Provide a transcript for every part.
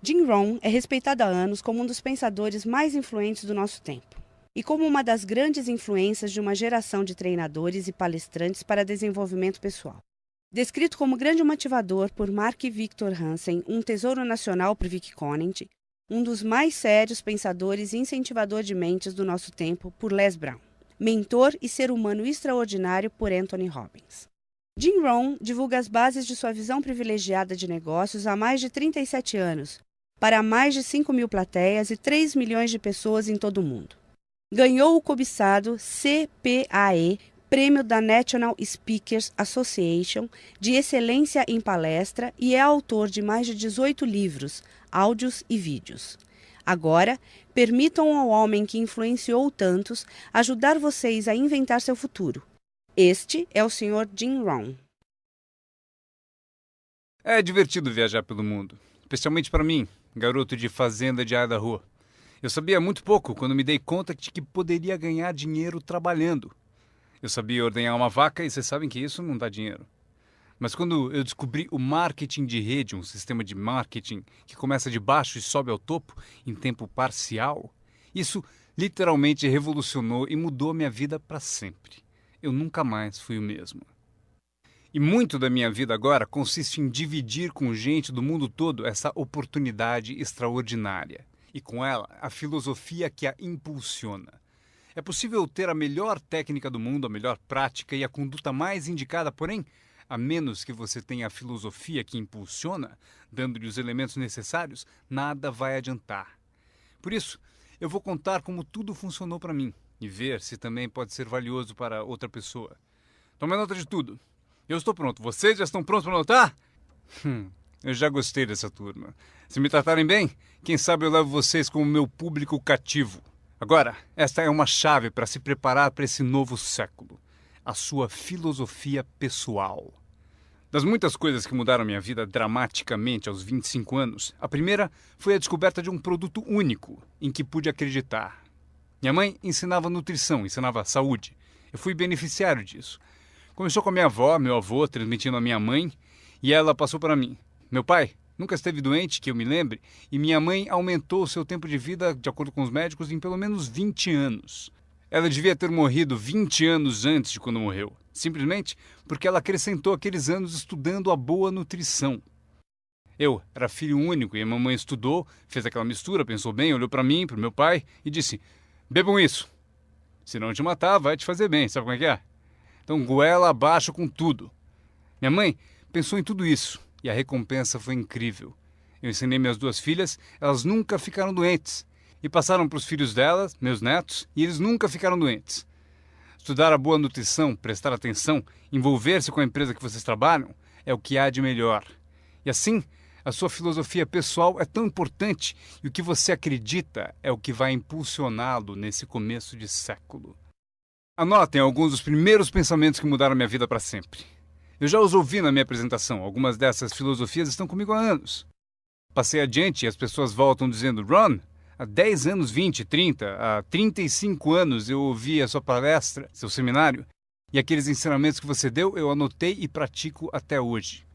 Jim Rohn é respeitado há anos como um dos pensadores mais influentes do nosso tempo e como uma das grandes influências de uma geração de treinadores e palestrantes para desenvolvimento pessoal. Descrito como grande motivador por Mark Victor Hansen, um tesouro nacional por Vic Conant, um dos mais sérios pensadores e incentivador de mentes do nosso tempo por Les Brown, mentor e ser humano extraordinário por Anthony Robbins. Jim Rohn divulga as bases de sua visão privilegiada de negócios há mais de 37 anos, para mais de 5.000 plateias e 3 milhões de pessoas em todo o mundo. Ganhou o cobiçado CPAE, Prêmio da National Speakers Association de Excelência em Palestra e é autor de mais de 18 livros, áudios e vídeos. Agora, permitam ao homem que influenciou tantos ajudar vocês a inventar seu futuro. Este é o Sr. Jim Rohn. É divertido viajar pelo mundo, especialmente para mim, garoto de fazenda de Idaho. Eu sabia muito pouco quando me dei conta de que poderia ganhar dinheiro trabalhando. Eu sabia ordenhar uma vaca e vocês sabem que isso não dá dinheiro. Mas quando eu descobri o marketing de rede, um sistema de marketing que começa de baixo e sobe ao topo em tempo parcial, isso literalmente revolucionou e mudou minha vida para sempre. Eu nunca mais fui o mesmo. E muito da minha vida agora consiste em dividir com gente do mundo todo essa oportunidade extraordinária. E com ela, a filosofia que a impulsiona. É possível ter a melhor técnica do mundo, a melhor prática e a conduta mais indicada, porém, a menos que você tenha a filosofia que impulsiona, dando-lhe os elementos necessários, nada vai adiantar. Por isso, eu vou contar como tudo funcionou para mim e ver se também pode ser valioso para outra pessoa. Tome nota de tudo. Eu estou pronto. Vocês já estão prontos para anotar? Eu já gostei dessa turma. Se me tratarem bem, quem sabe eu levo vocês como meu público cativo. Agora, esta é uma chave para se preparar para esse novo século. A sua filosofia pessoal. Das muitas coisas que mudaram minha vida dramaticamente aos 25 anos, a primeira foi a descoberta de um produto único em que pude acreditar. Minha mãe ensinava nutrição, ensinava saúde. Eu fui beneficiário disso. Começou com a minha avó, meu avô, transmitindo a minha mãe, e ela passou para mim. Meu pai nunca esteve doente, que eu me lembre, e minha mãe aumentou o seu tempo de vida, de acordo com os médicos, em pelo menos 20 anos. Ela devia ter morrido 20 anos antes de quando morreu, simplesmente porque ela acrescentou aqueles anos estudando a boa nutrição. Eu era filho único e a mamãe estudou, fez aquela mistura, pensou bem, olhou para mim, para o meu pai e disse: bebam isso. Se não te matar, vai te fazer bem, sabe como é que é? Então goela abaixo com tudo. Minha mãe pensou em tudo isso e a recompensa foi incrível. Eu ensinei minhas duas filhas, elas nunca ficaram doentes. E passaram para os filhos delas, meus netos, e eles nunca ficaram doentes. Estudar a boa nutrição, prestar atenção, envolver-se com a empresa que vocês trabalham, é o que há de melhor. E assim, a sua filosofia pessoal é tão importante e o que você acredita é o que vai impulsioná-lo nesse começo de século. Anotem alguns dos primeiros pensamentos que mudaram minha vida para sempre. Eu já os ouvi na minha apresentação, algumas dessas filosofias estão comigo há anos. Passei adiante e as pessoas voltam dizendo: Ron, há 10 anos, 20, 30, há 35 anos eu ouvi a sua palestra, seu seminário, e aqueles ensinamentos que você deu eu anotei e pratico até hoje.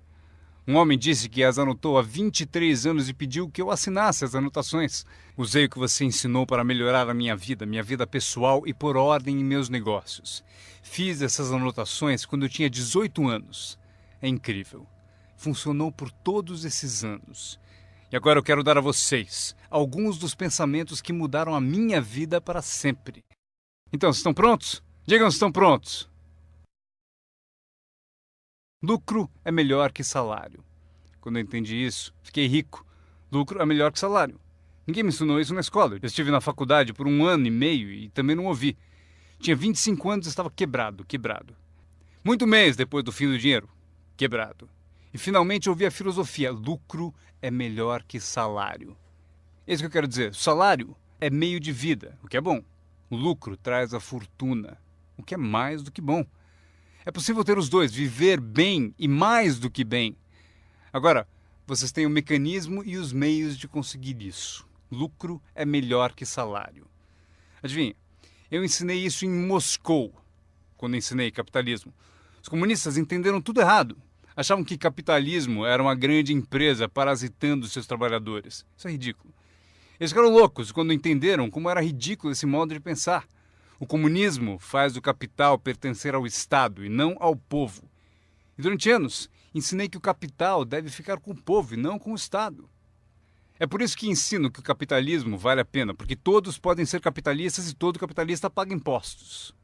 Um homem disse que as anotou há 23 anos e pediu que eu assinasse as anotações. Usei o que você ensinou para melhorar a minha vida pessoal e pôr ordem em meus negócios. Fiz essas anotações quando eu tinha 18 anos. É incrível. Funcionou por todos esses anos. E agora eu quero dar a vocês alguns dos pensamentos que mudaram a minha vida para sempre. Então, estão prontos? Digam se estão prontos. Lucro é melhor que salário. Quando eu entendi isso, fiquei rico. Lucro é melhor que salário. Ninguém me ensinou isso na escola. Eu estive na faculdade por 1 ano e meio e também não ouvi. Tinha 25 anos e estava quebrado. Muito mês depois do fim do dinheiro. Quebrado. E finalmente ouvi a filosofia: lucro é melhor que salário. É isso que eu quero dizer. Salário é meio de vida, o que é bom. O lucro traz a fortuna, o que é mais do que bom. É possível ter os dois, viver bem e mais do que bem. Agora, vocês têm o mecanismo e os meios de conseguir isso. Lucro é melhor que salário. Adivinha, eu ensinei isso em Moscou, quando ensinei capitalismo. Os comunistas entenderam tudo errado. Achavam que capitalismo era uma grande empresa parasitando seus trabalhadores. Isso é ridículo. Eles ficaram loucos quando entenderam como era ridículo esse modo de pensar. O comunismo faz o capital pertencer ao Estado e não ao povo. E durante anos, ensinei que o capital deve ficar com o povo e não com o Estado. É por isso que ensino que o capitalismo vale a pena, porque todos podem ser capitalistas e todo capitalista paga impostos.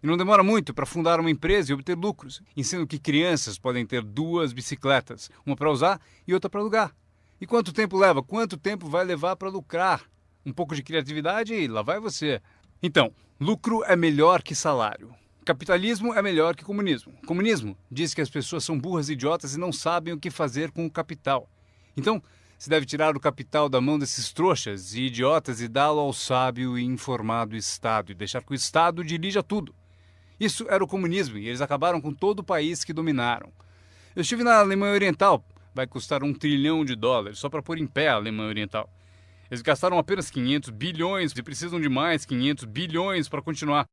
E não demora muito para fundar uma empresa e obter lucros. Ensino que crianças podem ter 2 bicicletas, uma para usar e outra para alugar. E quanto tempo leva? Quanto tempo vai levar para lucrar? Um pouco de criatividade e lá vai você. Então, lucro é melhor que salário. Capitalismo é melhor que comunismo. Comunismo diz que as pessoas são burras e idiotas e não sabem o que fazer com o capital. Então, se deve tirar o capital da mão desses trouxas e idiotas e dá-lo ao sábio e informado Estado e deixar que o Estado dirija tudo. Isso era o comunismo e eles acabaram com todo o país que dominaram. Eu estive na Alemanha Oriental, vai custar $1 trilhão só para pôr em pé a Alemanha Oriental. Eles gastaram apenas 500 bilhões e precisam de mais 500 bilhões para continuar.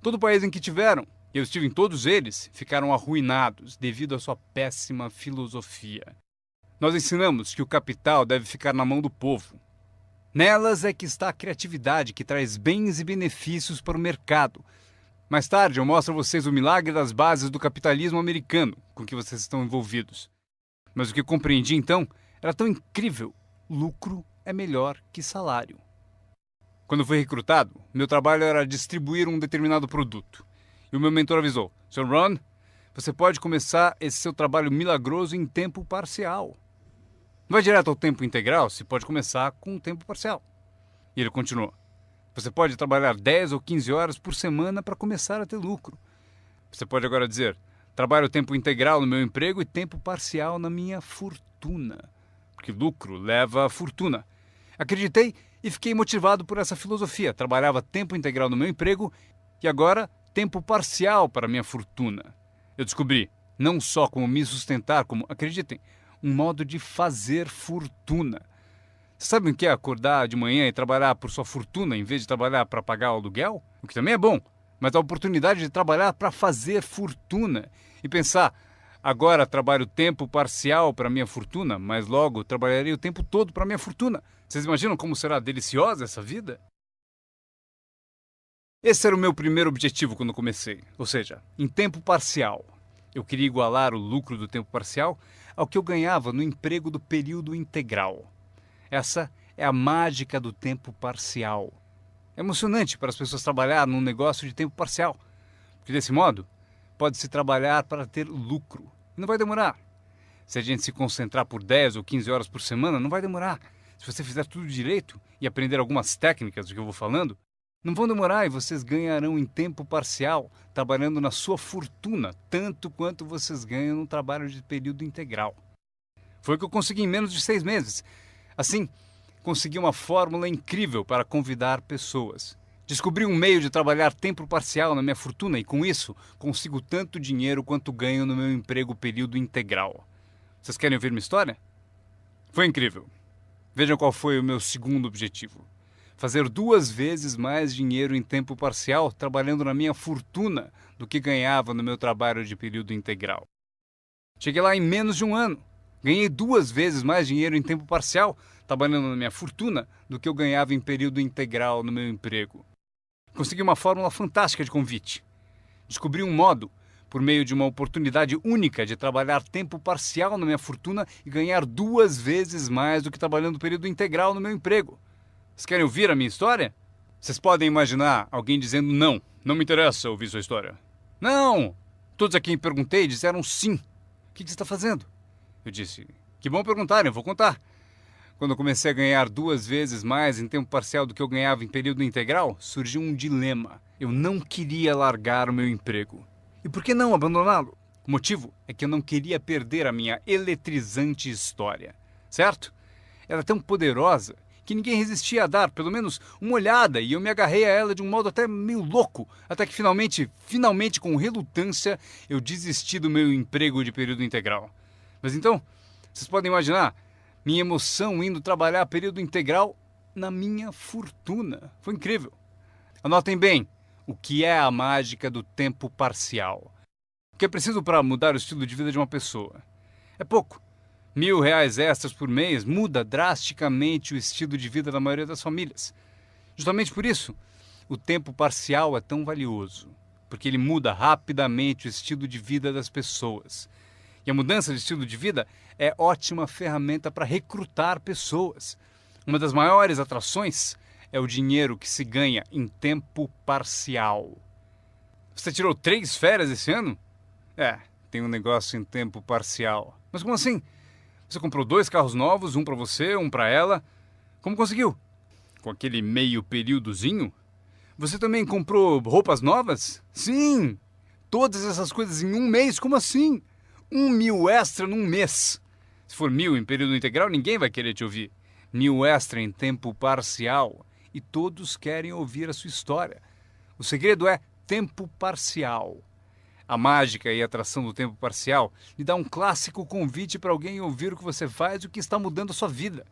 Todo o país em que tiveram, e eu estive em todos eles, ficaram arruinados devido à sua péssima filosofia. Nós ensinamos que o capital deve ficar na mão do povo. Nelas é que está a criatividade que traz bens e benefícios para o mercado. Mais tarde eu mostro a vocês o milagre das bases do capitalismo americano com que vocês estão envolvidos. Mas o que eu compreendi então era tão incrível. Lucro é melhor que salário. Quando fui recrutado, meu trabalho era distribuir um determinado produto. E o meu mentor avisou: Sr. Ron, você pode começar esse seu trabalho milagroso em tempo parcial. Não vai direto ao tempo integral, se pode começar com um tempo parcial. E ele continuou: você pode trabalhar 10 ou 15 horas por semana para começar a ter lucro. Você pode agora dizer: trabalho tempo integral no meu emprego e tempo parcial na minha fortuna. Porque lucro leva a fortuna. Acreditei e fiquei motivado por essa filosofia. Trabalhava tempo integral no meu emprego e agora tempo parcial para a minha fortuna. Eu descobri não só como me sustentar, como, acreditem, um modo de fazer fortuna. Você sabe o que é acordar de manhã e trabalhar por sua fortuna em vez de trabalhar para pagar o aluguel? O que também é bom, mas a oportunidade de trabalhar para fazer fortuna e pensar: agora trabalho tempo parcial para minha fortuna, mas logo trabalharei o tempo todo para minha fortuna. Vocês imaginam como será deliciosa essa vida? Esse era o meu primeiro objetivo quando comecei, ou seja, em tempo parcial. Eu queria igualar o lucro do tempo parcial ao que eu ganhava no emprego do período integral. Essa é a mágica do tempo parcial. É emocionante para as pessoas trabalhar num negócio de tempo parcial, porque desse modo pode-se trabalhar para ter lucro. E não vai demorar. Se a gente se concentrar por 10 ou 15 horas por semana, não vai demorar. Se você fizer tudo direito e aprender algumas técnicas do que eu vou falando, não vão demorar e vocês ganharão em tempo parcial, trabalhando na sua fortuna, tanto quanto vocês ganham no trabalho de período integral. Foi o que eu consegui em menos de 6 meses. Assim, consegui uma fórmula incrível para convidar pessoas. Descobri um meio de trabalhar tempo parcial na minha fortuna e, com isso, consigo tanto dinheiro quanto ganho no meu emprego período integral. Vocês querem ouvir minha história? Foi incrível. Vejam qual foi o meu segundo objetivo. Fazer 2 vezes mais dinheiro em tempo parcial trabalhando na minha fortuna do que ganhava no meu trabalho de período integral. Cheguei lá em menos de um ano. Ganhei 2 vezes mais dinheiro em tempo parcial trabalhando na minha fortuna do que eu ganhava em período integral no meu emprego. Consegui uma fórmula fantástica de convite. Descobri um modo, por meio de uma oportunidade única de trabalhar tempo parcial na minha fortuna e ganhar 2 vezes mais do que trabalhando período integral no meu emprego. Vocês querem ouvir a minha história? Vocês podem imaginar alguém dizendo: não me interessa ouvir sua história. Não! Todos a quem perguntei disseram sim. O que você está fazendo? Eu disse: que bom perguntarem, eu vou contar. Quando eu comecei a ganhar 2 vezes mais em tempo parcial do que eu ganhava em período integral, surgiu um dilema. Eu não queria largar o meu emprego. E por que não abandoná-lo? O motivo é que eu não queria perder a minha eletrizante história. Certo? Ela é tão poderosa que ninguém resistia a dar pelo menos uma olhada e eu me agarrei a ela de um modo até meio louco, até que finalmente com relutância, eu desisti do meu emprego de período integral. Mas então, vocês podem imaginar minha emoção indo trabalhar período integral na minha fortuna. Foi incrível. Anotem bem o que é a mágica do tempo parcial. O que é preciso para mudar o estilo de vida de uma pessoa? É pouco. R$ 1.000 extras por mês muda drasticamente o estilo de vida da maioria das famílias. Justamente por isso, o tempo parcial é tão valioso, porque ele muda rapidamente o estilo de vida das pessoas. E a mudança de estilo de vida é ótima ferramenta para recrutar pessoas. Uma das maiores atrações é o dinheiro que se ganha em tempo parcial. Você tirou 3 férias esse ano? Tem um negócio em tempo parcial. Mas como assim? Você comprou 2 carros novos, um para você, um para ela. Como conseguiu? Com aquele meio períodozinho? Você também comprou roupas novas? Sim! Todas essas coisas em um mês? Como assim? 1.000 extra num mês. Se for 1.000 em período integral, ninguém vai querer te ouvir. 1.000 extra em tempo parcial. E todos querem ouvir a sua história. O segredo é tempo parcial. A mágica e a atração do tempo parcial lhe dá um clássico convite para alguém ouvir o que você faz e o que está mudando a sua vida.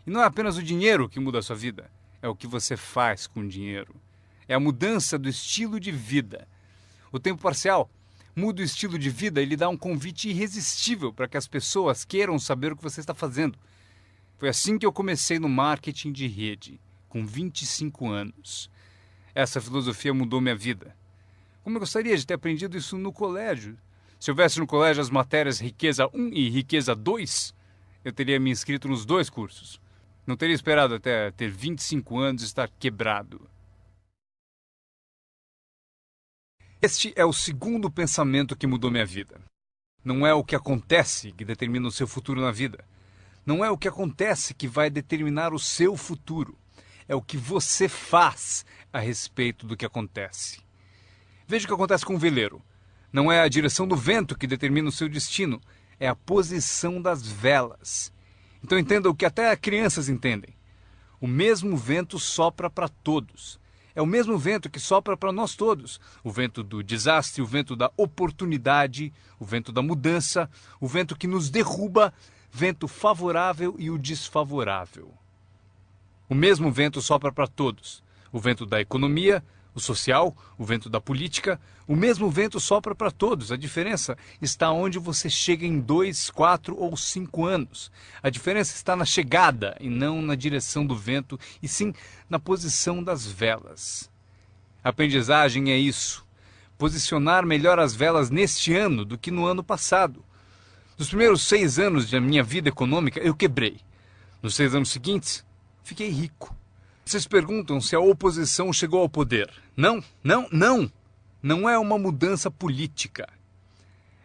E não é apenas o dinheiro que muda a sua vida, é o que você faz com o dinheiro. É a mudança do estilo de vida. O tempo parcial muda o estilo de vida e lhe dá um convite irresistível para que as pessoas queiram saber o que você está fazendo. Foi assim que eu comecei no marketing de rede, com 25 anos. Essa filosofia mudou minha vida. Como eu gostaria de ter aprendido isso no colégio. Se houvesse no colégio as matérias Riqueza 1 e Riqueza 2, eu teria me inscrito nos 2 cursos. Não teria esperado até ter 25 anos e estar quebrado. Este é o segundo pensamento que mudou minha vida. Não é o que acontece que determina o seu futuro na vida. Não é o que acontece que vai determinar o seu futuro. É o que você faz a respeito do que acontece. Veja o que acontece com um veleiro. Não é a direção do vento que determina o seu destino, é a posição das velas. Então entenda o que até crianças entendem. O mesmo vento sopra para todos. É o mesmo vento que sopra para nós todos. O vento do desastre, o vento da oportunidade, o vento da mudança, o vento que nos derruba, vento favorável e o desfavorável. O mesmo vento sopra para todos. O vento da economia, o social, o vento da política, o mesmo vento sopra para todos. A diferença está onde você chega em 2, 4 ou 5 anos. A diferença está na chegada e não na direção do vento, e sim na posição das velas. A aprendizagem é isso. Posicionar melhor as velas neste ano do que no ano passado. Nos primeiros 6 anos da minha vida econômica, eu quebrei. Nos 6 anos seguintes, fiquei rico. Vocês perguntam se a oposição chegou ao poder. Não. Não é uma mudança política.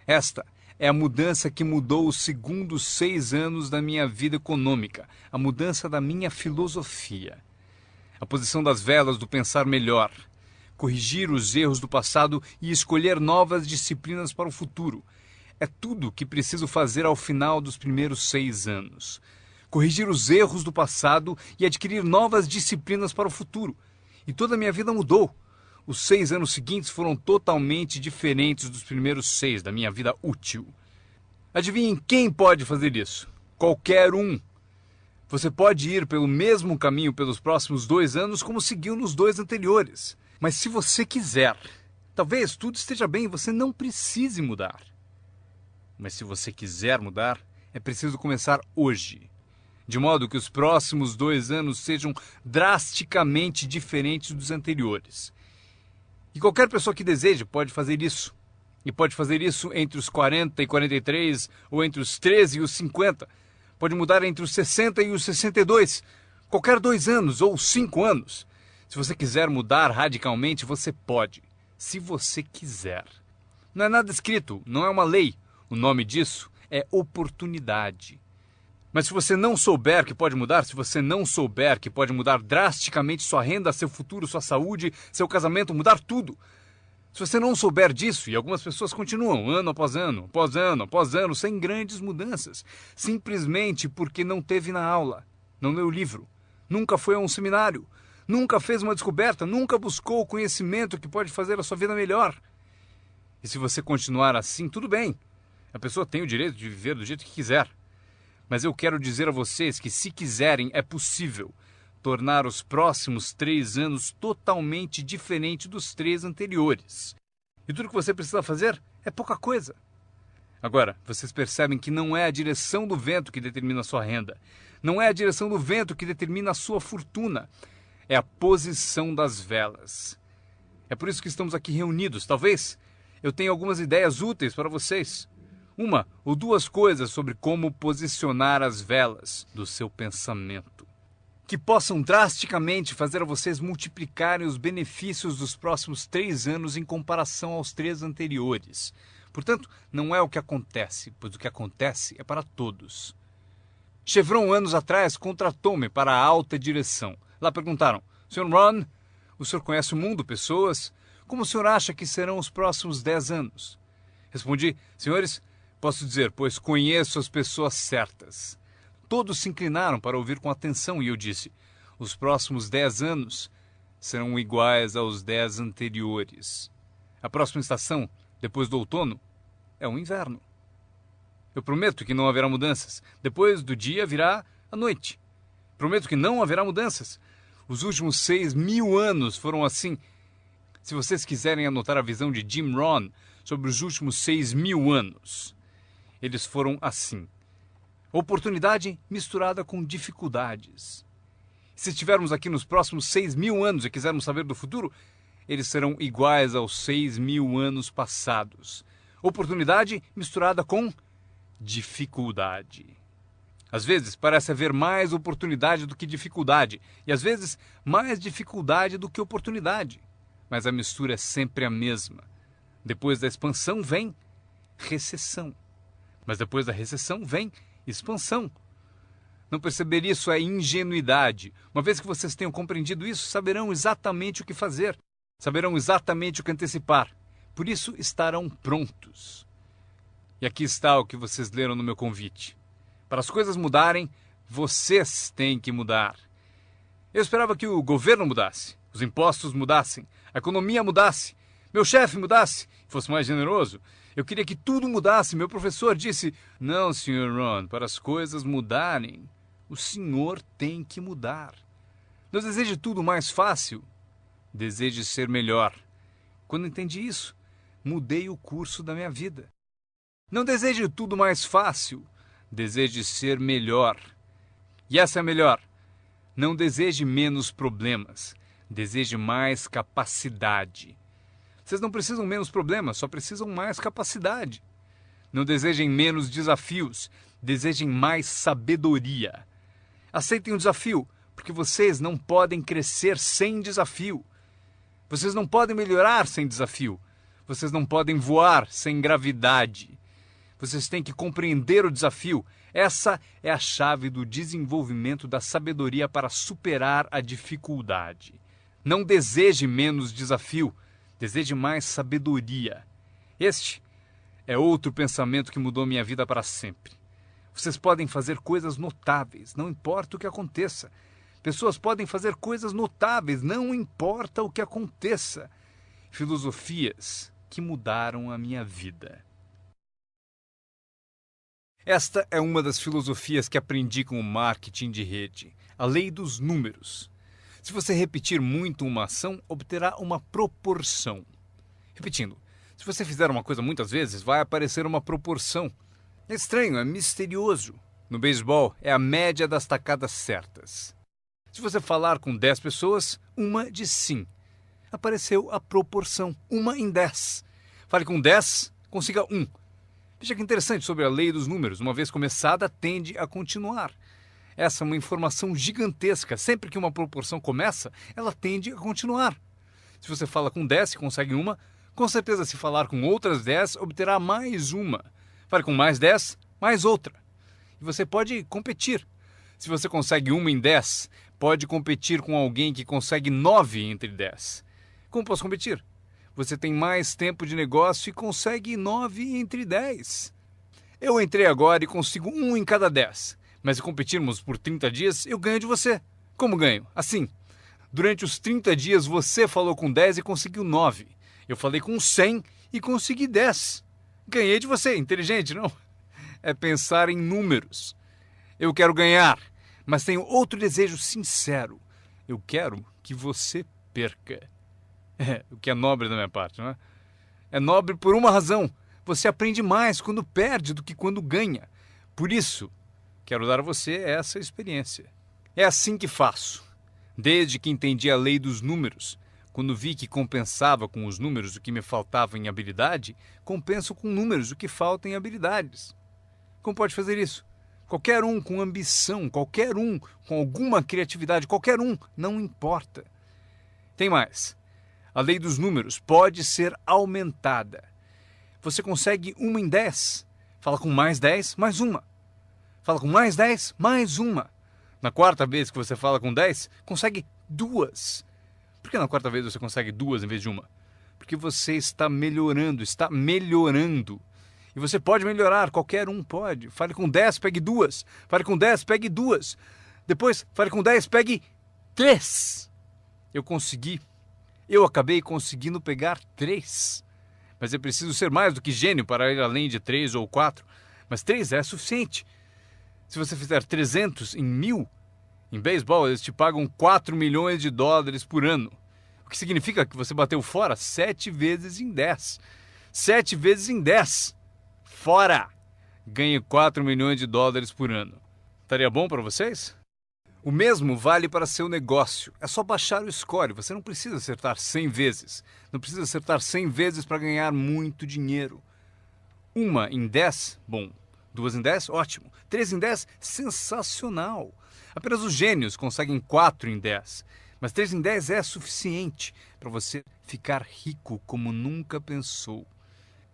Esta é a mudança que mudou os segundos 6 anos da minha vida econômica. A mudança da minha filosofia. A posição das velas do pensar melhor. Corrigir os erros do passado e escolher novas disciplinas para o futuro. É tudo o que preciso fazer ao final dos primeiros 6 anos. Corrigir os erros do passado e adquirir novas disciplinas para o futuro. E toda a minha vida mudou. Os 6 anos seguintes foram totalmente diferentes dos primeiros 6 da minha vida útil. Adivinhem quem pode fazer isso? Qualquer um. Você pode ir pelo mesmo caminho pelos próximos 2 anos como seguiu nos 2 anteriores. Mas se você quiser, talvez tudo esteja bem e você não precise mudar. Mas se você quiser mudar, é preciso começar hoje. De modo que os próximos 2 anos sejam drasticamente diferentes dos anteriores. E qualquer pessoa que deseje pode fazer isso. E pode fazer isso entre os 40 e 43, ou entre os 13 e os 50. Pode mudar entre os 60 e os 62. Qualquer 2 anos ou 5 anos. Se você quiser mudar radicalmente, você pode. Se você quiser. Não é nada escrito, não é uma lei. O nome disso é oportunidade. Mas se você não souber que pode mudar, se você não souber que pode mudar drasticamente sua renda, seu futuro, sua saúde, seu casamento, mudar tudo. Se você não souber disso, e algumas pessoas continuam ano após ano, após ano, após ano, sem grandes mudanças, simplesmente porque não teve na aula, não leu o livro, nunca foi a um seminário, nunca fez uma descoberta, nunca buscou o conhecimento que pode fazer a sua vida melhor. E se você continuar assim, tudo bem. A pessoa tem o direito de viver do jeito que quiser. Mas eu quero dizer a vocês que, se quiserem, é possível tornar os próximos 3 anos totalmente diferentes dos 3 anteriores. E tudo que você precisa fazer É pouca coisa. Agora, vocês percebem que não é a direção do vento que determina a sua renda. Não é a direção do vento que determina a sua fortuna. É a posição das velas. É por isso que estamos aqui reunidos. Talvez eu tenha algumas ideias úteis para vocês. Uma ou duas coisas sobre como posicionar as velas do seu pensamento, que possam drasticamente fazer a vocês multiplicarem os benefícios dos próximos 3 anos em comparação aos 3 anteriores. Portanto, não é o que acontece, pois o que acontece é para todos. Chevron, anos atrás, contratou-me para a alta direção. Lá perguntaram: Sr. Ron, o senhor conhece o mundo, pessoas? Como o senhor acha que serão os próximos 10 anos? Respondi: senhores, posso dizer, pois conheço as pessoas certas. Todos se inclinaram para ouvir com atenção e eu disse: os próximos 10 anos serão iguais aos 10 anteriores. A próxima estação, depois do outono, é o inverno. Eu prometo que não haverá mudanças. Depois do dia virá a noite. Prometo que não haverá mudanças. Os últimos 6.000 anos foram assim. Se vocês quiserem anotar a visão de Jim Rohn sobre os últimos 6.000 anos, eles foram assim. Oportunidade misturada com dificuldades. Se estivermos aqui nos próximos 6.000 anos e quisermos saber do futuro, eles serão iguais aos 6.000 anos passados. Oportunidade misturada com dificuldade. Às vezes parece haver mais oportunidade do que dificuldade, e às vezes mais dificuldade do que oportunidade. Mas a mistura é sempre a mesma. Depois da expansão vem recessão. Mas depois da recessão vem expansão. Não perceber isso é ingenuidade. Uma vez que vocês tenham compreendido isso, saberão exatamente o que fazer. Saberão exatamente o que antecipar. Por isso estarão prontos. E aqui está o que vocês leram no meu convite. Para as coisas mudarem, vocês têm que mudar. Eu esperava que o governo mudasse, os impostos mudassem, a economia mudasse, meu chefe mudasse, fosse mais generoso. Eu queria que tudo mudasse. Meu professor disse: não, Sr. Ron, para as coisas mudarem, o senhor tem que mudar. Não deseje tudo mais fácil, deseje ser melhor. Quando entendi isso, mudei o curso da minha vida. Não deseje tudo mais fácil, deseje ser melhor. E essa é a melhor. Não deseje menos problemas, deseje mais capacidade. Vocês não precisam menos problemas, só precisam mais capacidade. Não desejem menos desafios, desejem mais sabedoria. Aceitem o desafio, porque vocês não podem crescer sem desafio. Vocês não podem melhorar sem desafio. Vocês não podem voar sem gravidade. Vocês têm que compreender o desafio. Essa é a chave do desenvolvimento da sabedoria para superar a dificuldade. Não deseje menos desafio, deseje mais sabedoria. Este é outro pensamento que mudou minha vida para sempre. Vocês podem fazer coisas notáveis, não importa o que aconteça. Pessoas podem fazer coisas notáveis, não importa o que aconteça. Filosofias que mudaram a minha vida. Esta é uma das filosofias que aprendi com o marketing de rede, a lei dos números. Se você repetir muito uma ação, obterá uma proporção. Repetindo, se você fizer uma coisa muitas vezes, vai aparecer uma proporção. É estranho, é misterioso. No beisebol, é a média das tacadas certas. Se você falar com 10 pessoas, uma diz sim. Apareceu a proporção, 1 em 10. Fale com 10, consiga 1. Veja que interessante sobre a lei dos números. Uma vez começada, tende a continuar. Essa é uma informação gigantesca. Sempre que uma proporção começa, ela tende a continuar. Se você fala com 10 e consegue uma, com certeza se falar com outras 10, obterá mais uma. Fale com mais 10, mais outra. E você pode competir. Se você consegue 1 em 10, pode competir com alguém que consegue 9 entre 10. Como posso competir? Você tem mais tempo de negócio e consegue 9 entre 10. Eu entrei agora e consigo 1 em cada 10. Mas se competirmos por 30 dias, eu ganho de você. Como ganho? Assim. Durante os 30 dias você falou com 10 e conseguiu 9. Eu falei com 100 e consegui 10. Ganhei de você. Inteligente, não? É pensar em números. Eu quero ganhar, mas tenho outro desejo sincero. Eu quero que você perca. O que é nobre da minha parte, não é? É nobre por uma razão. Você aprende mais quando perde do que quando ganha. Por isso, quero dar a você essa experiência. É assim que faço. Desde que entendi a lei dos números, quando vi que compensava com os números o que me faltava em habilidade, compenso com números o que falta em habilidades. Como pode fazer isso? Qualquer um com ambição, qualquer um com alguma criatividade, qualquer um, não importa. Tem mais. A lei dos números pode ser aumentada. Você consegue 1 em 10. Fala com mais 10, mais uma. Fala com mais 10, mais uma. Na quarta vez que você fala com 10, consegue 2. Por que na quarta vez você consegue 2 em vez de uma? Porque você está melhorando, está melhorando. E você pode melhorar, qualquer um pode. Fale com 10, pegue 2. Fale com 10, pegue 2. Depois, fale com 10, pegue 3. Eu consegui. Eu acabei conseguindo pegar 3. Mas eu preciso ser mais do que gênio para ir além de 3 ou 4. Mas 3 é suficiente. Se você fizer 300 em 1000, em beisebol eles te pagam 4 milhões de dólares por ano. O que significa que você bateu fora 7 vezes em 10. 7 vezes em 10. Fora! Ganhe 4 milhões de dólares por ano. Estaria bom para vocês? O mesmo vale para seu negócio. É só baixar o score. Você não precisa acertar 100 vezes. Não precisa acertar 100 vezes para ganhar muito dinheiro. 1 em 10, bom. 2 em 10, ótimo. 3 em 10, sensacional. Apenas os gênios conseguem 4 em 10. Mas 3 em 10 é suficiente para você ficar rico como nunca pensou.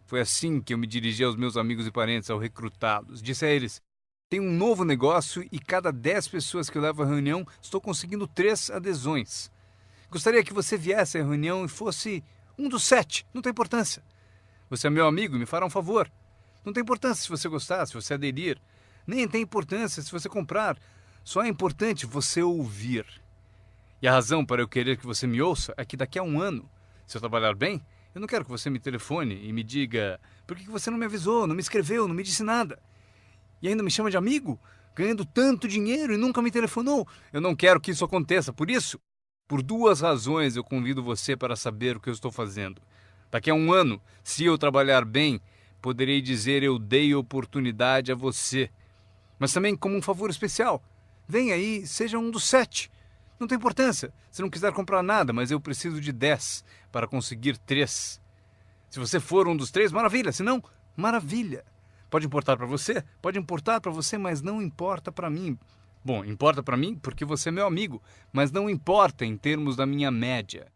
Foi assim que eu me dirigi aos meus amigos e parentes ao recrutá-los. Disse a eles: tem um novo negócio e cada 10 pessoas que eu levo à reunião, estou conseguindo 3 adesões. Gostaria que você viesse à reunião e fosse um dos 7, não tem importância. Você é meu amigo e me fará um favor. Não tem importância se você gostar, se você aderir. Nem tem importância se você comprar. Só é importante você ouvir. E a razão para eu querer que você me ouça é que daqui a 1 ano, se eu trabalhar bem, eu não quero que você me telefone e me diga: por que você não me avisou, não me escreveu, não me disse nada? E ainda me chama de amigo, ganhando tanto dinheiro e nunca me telefonou. Eu não quero que isso aconteça. Por isso, por 2 razões eu convido você para saber o que eu estou fazendo. Daqui a 1 ano, se eu trabalhar bem, poderei dizer: eu dei oportunidade a você. Mas também como um favor especial. Venha aí, seja um dos 7. Não tem importância se não quiser comprar nada, mas eu preciso de 10 para conseguir 3. Se você for um dos 3, maravilha. Se não, maravilha. Pode importar para você? Pode importar para você, mas não importa para mim. Bom, importa para mim porque você é meu amigo, mas não importa em termos da minha média.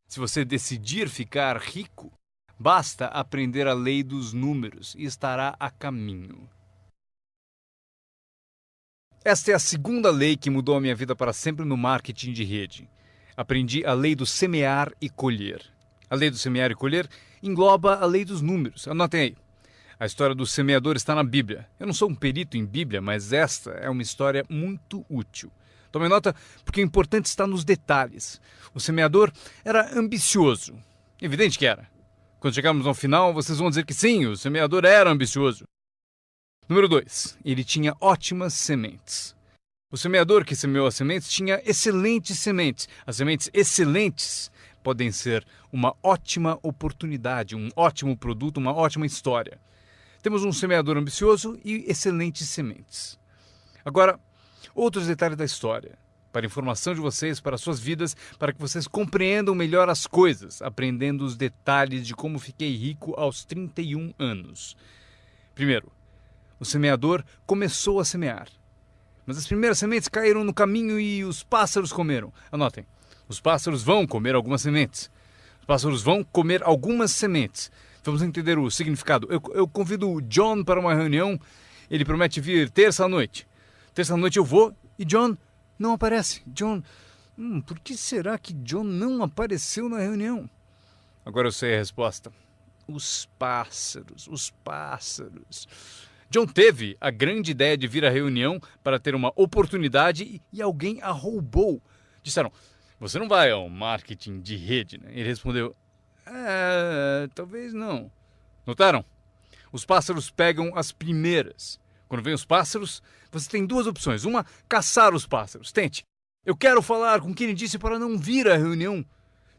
Se você decidir ficar rico, basta aprender a lei dos números e estará a caminho. Esta é a segunda lei que mudou a minha vida para sempre no marketing de rede. Aprendi a lei do semear e colher. A lei do semear e colher engloba a lei dos números. Anotem aí. A história do semeador está na Bíblia. Eu não sou um perito em Bíblia, mas esta é uma história muito útil. Tome nota, porque o importante está nos detalhes. O semeador era ambicioso. Evidente que era. Quando chegarmos ao final, vocês vão dizer que sim, o semeador era ambicioso. Número 2. Ele tinha ótimas sementes. O semeador que semeou as sementes tinha excelentes sementes. As sementes excelentes podem ser uma ótima oportunidade, um ótimo produto, uma ótima história. Temos um semeador ambicioso e excelentes sementes. Agora, outros detalhes da história, para informação de vocês, para suas vidas, para que vocês compreendam melhor as coisas, aprendendo os detalhes de como fiquei rico aos 31 anos. Primeiro, o semeador começou a semear. Mas as primeiras sementes caíram no caminho e os pássaros comeram. Anotem, os pássaros vão comer algumas sementes. Os pássaros vão comer algumas sementes. Vamos entender o significado. Eu convido o John para uma reunião. Ele promete vir terça-noite. Terça-noite eu vou e John não aparece. John, por que será que John não apareceu na reunião? Agora eu sei a resposta. Os pássaros, os pássaros. John teve a grande ideia de vir à reunião para ter uma oportunidade e alguém a roubou. Disseram: você não vai ao marketing de rede, né? Ele respondeu: talvez não. Notaram? Os pássaros pegam as primeiras. Quando vem os pássaros, você tem 2 opções. Uma, caçar os pássaros. Tente. Eu quero falar com quem disse para não vir à reunião.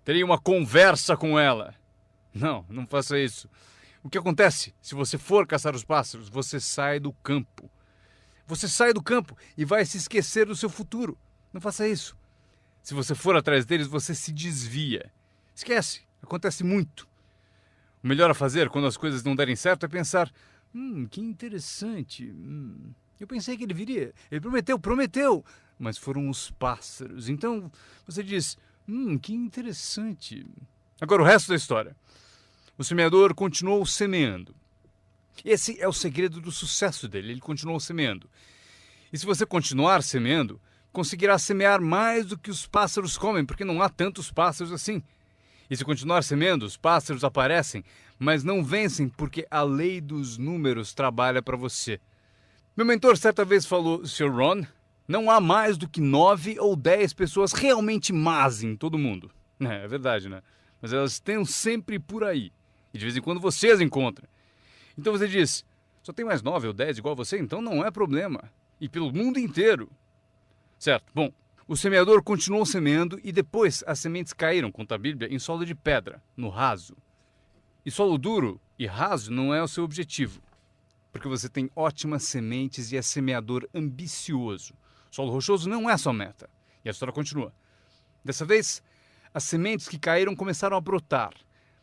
Terei uma conversa com ela. Não faça isso. O que acontece? Se você for caçar os pássaros, você sai do campo. Você sai do campo e vai se esquecer do seu futuro. Não faça isso. Se você for atrás deles, você se desvia. Esquece. Acontece muito. O melhor a fazer quando as coisas não derem certo é pensar: que interessante. Eu pensei que ele viria. Ele prometeu. Mas foram os pássaros. Então você diz: que interessante. Agora o resto da história. O semeador continuou semeando. Esse é o segredo do sucesso dele. Ele continuou semeando. E se você continuar semeando, conseguirá semear mais do que os pássaros comem, porque não há tantos pássaros assim. E se continuar semeando, os pássaros aparecem, mas não vencem porque a lei dos números trabalha para você. Meu mentor certa vez falou: Sr. Ron, não há mais do que 9 ou 10 pessoas realmente más em todo mundo. É verdade, né? Mas elas estão sempre por aí. E de vez em quando você as encontra. Então você diz: só tem mais 9 ou 10 igual a você, então não é problema. E pelo mundo inteiro. Certo, bom. O semeador continuou semeando e depois as sementes caíram, conta a Bíblia, em solo de pedra, no raso. E solo duro e raso não é o seu objetivo, porque você tem ótimas sementes e é semeador ambicioso. Solo rochoso não é a sua meta. E a história continua. Dessa vez, as sementes que caíram começaram a brotar,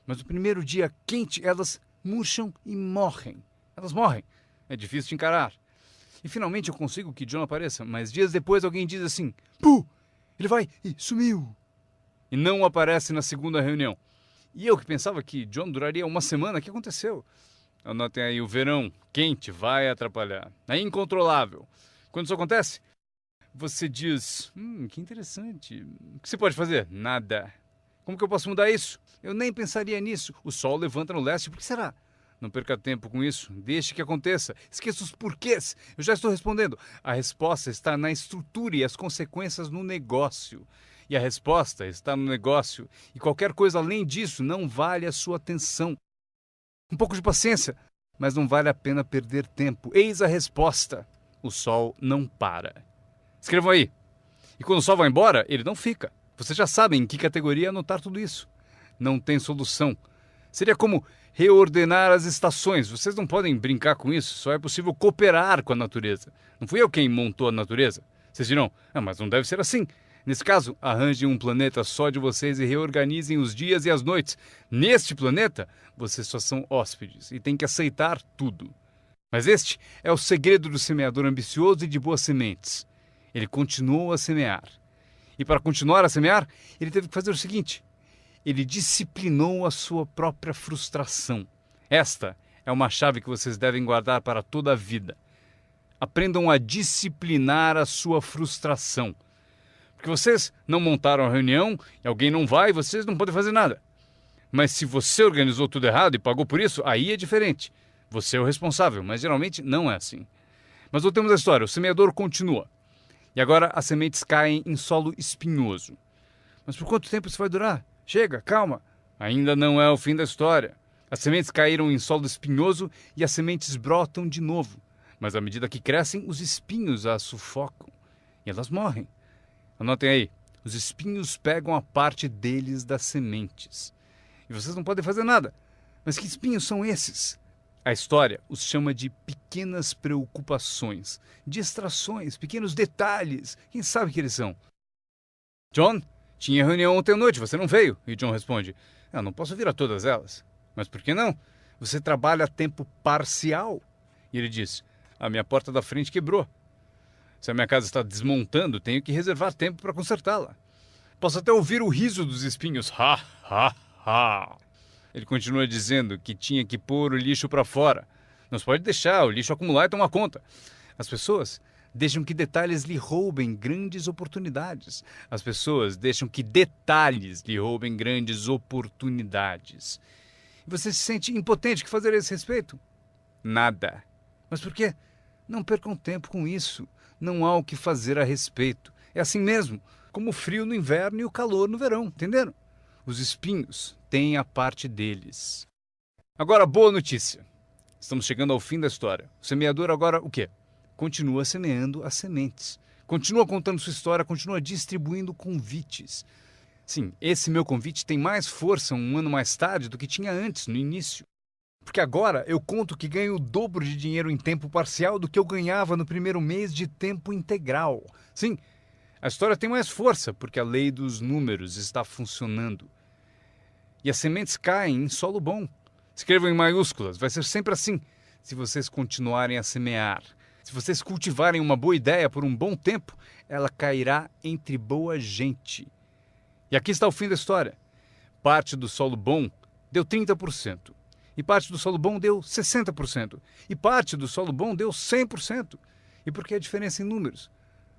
mas no primeiro dia quente elas murcham e morrem. Elas morrem. É difícil de encarar. E finalmente eu consigo que John apareça, mas dias depois alguém diz assim: Puh, ele vai e sumiu. E não aparece na segunda reunião. E eu que pensava que John duraria uma semana, o que aconteceu? Anotem aí, o verão quente vai atrapalhar. É incontrolável. Quando isso acontece, você diz: que interessante. O que você pode fazer? Nada. Como que eu posso mudar isso? Eu nem pensaria nisso. O sol levanta no leste, por que será? Não perca tempo com isso, deixe que aconteça. Esqueça os porquês. Eu já estou respondendo. A resposta está na estrutura e as consequências no negócio. E a resposta está no negócio. E qualquer coisa além disso não vale a sua atenção. Um pouco de paciência, mas não vale a pena perder tempo. Eis a resposta. O sol não para. Escrevam aí. E quando o sol vai embora, ele não fica. Vocês já sabem em que categoria anotar tudo isso. Não tem solução. Seria como reordenar as estações. Vocês não podem brincar com isso. Só é possível cooperar com a natureza. Não fui eu quem montou a natureza. Vocês dirão: mas não deve ser assim. Nesse caso, arranjem um planeta só de vocês e reorganizem os dias e as noites. Neste planeta, vocês só são hóspedes e têm que aceitar tudo. Mas este é o segredo do semeador ambicioso e de boas sementes. Ele continuou a semear. E para continuar a semear, ele teve que fazer o seguinte: ele disciplinou a sua própria frustração. Esta é uma chave que vocês devem guardar para toda a vida. Aprendam a disciplinar a sua frustração. Porque vocês não montaram a reunião e alguém não vai, vocês não podem fazer nada. Mas se você organizou tudo errado e pagou por isso, aí é diferente. Você é o responsável, mas geralmente não é assim. Mas voltemos à história. O semeador continua. E agora as sementes caem em solo espinhoso. Mas por quanto tempo isso vai durar? Chega, calma. Ainda não é o fim da história. As sementes caíram em solo espinhoso e as sementes brotam de novo. Mas à medida que crescem, os espinhos as sufocam. E elas morrem. Anotem aí. Os espinhos pegam a parte deles das sementes. E vocês não podem fazer nada. Mas que espinhos são esses? A história os chama de pequenas preocupações, distrações, pequenos detalhes. Quem sabe que eles são? John? Tinha reunião ontem à noite, você não veio. E John responde: eu não posso vir a todas elas. Mas por que não? Você trabalha a tempo parcial. E ele diz: a minha porta da frente quebrou. Se a minha casa está desmontando, tenho que reservar tempo para consertá-la. Posso até ouvir o riso dos espinhos. Ha, ha, ha. Ele continua dizendo que tinha que pôr o lixo para fora. Não se pode deixar o lixo acumular e tomar conta. As pessoas deixam que detalhes lhe roubem grandes oportunidades. As pessoas deixam que detalhes lhe roubem grandes oportunidades. E você se sente impotente. O que fazer a esse respeito? Nada. Mas por quê? Não percam tempo com isso. Não há o que fazer a respeito. É assim mesmo, como o frio no inverno e o calor no verão, entenderam? Os espinhos têm a parte deles. Agora, boa notícia. Estamos chegando ao fim da história. O semeador agora o quê? Continua semeando as sementes. Continua contando sua história, continua distribuindo convites. Sim, esse meu convite tem mais força um ano mais tarde do que tinha antes, no início. Porque agora eu conto que ganho o dobro de dinheiro em tempo parcial do que eu ganhava no primeiro mês de tempo integral. Sim, a história tem mais força porque a lei dos números está funcionando. E as sementes caem em solo bom. Escrevam em maiúsculas, vai ser sempre assim. Se vocês continuarem a semear, se vocês cultivarem uma boa ideia por um bom tempo, ela cairá entre boa gente. E aqui está o fim da história. Parte do solo bom deu 30%. E parte do solo bom deu 60%. E parte do solo bom deu 100%. E por que a diferença em números?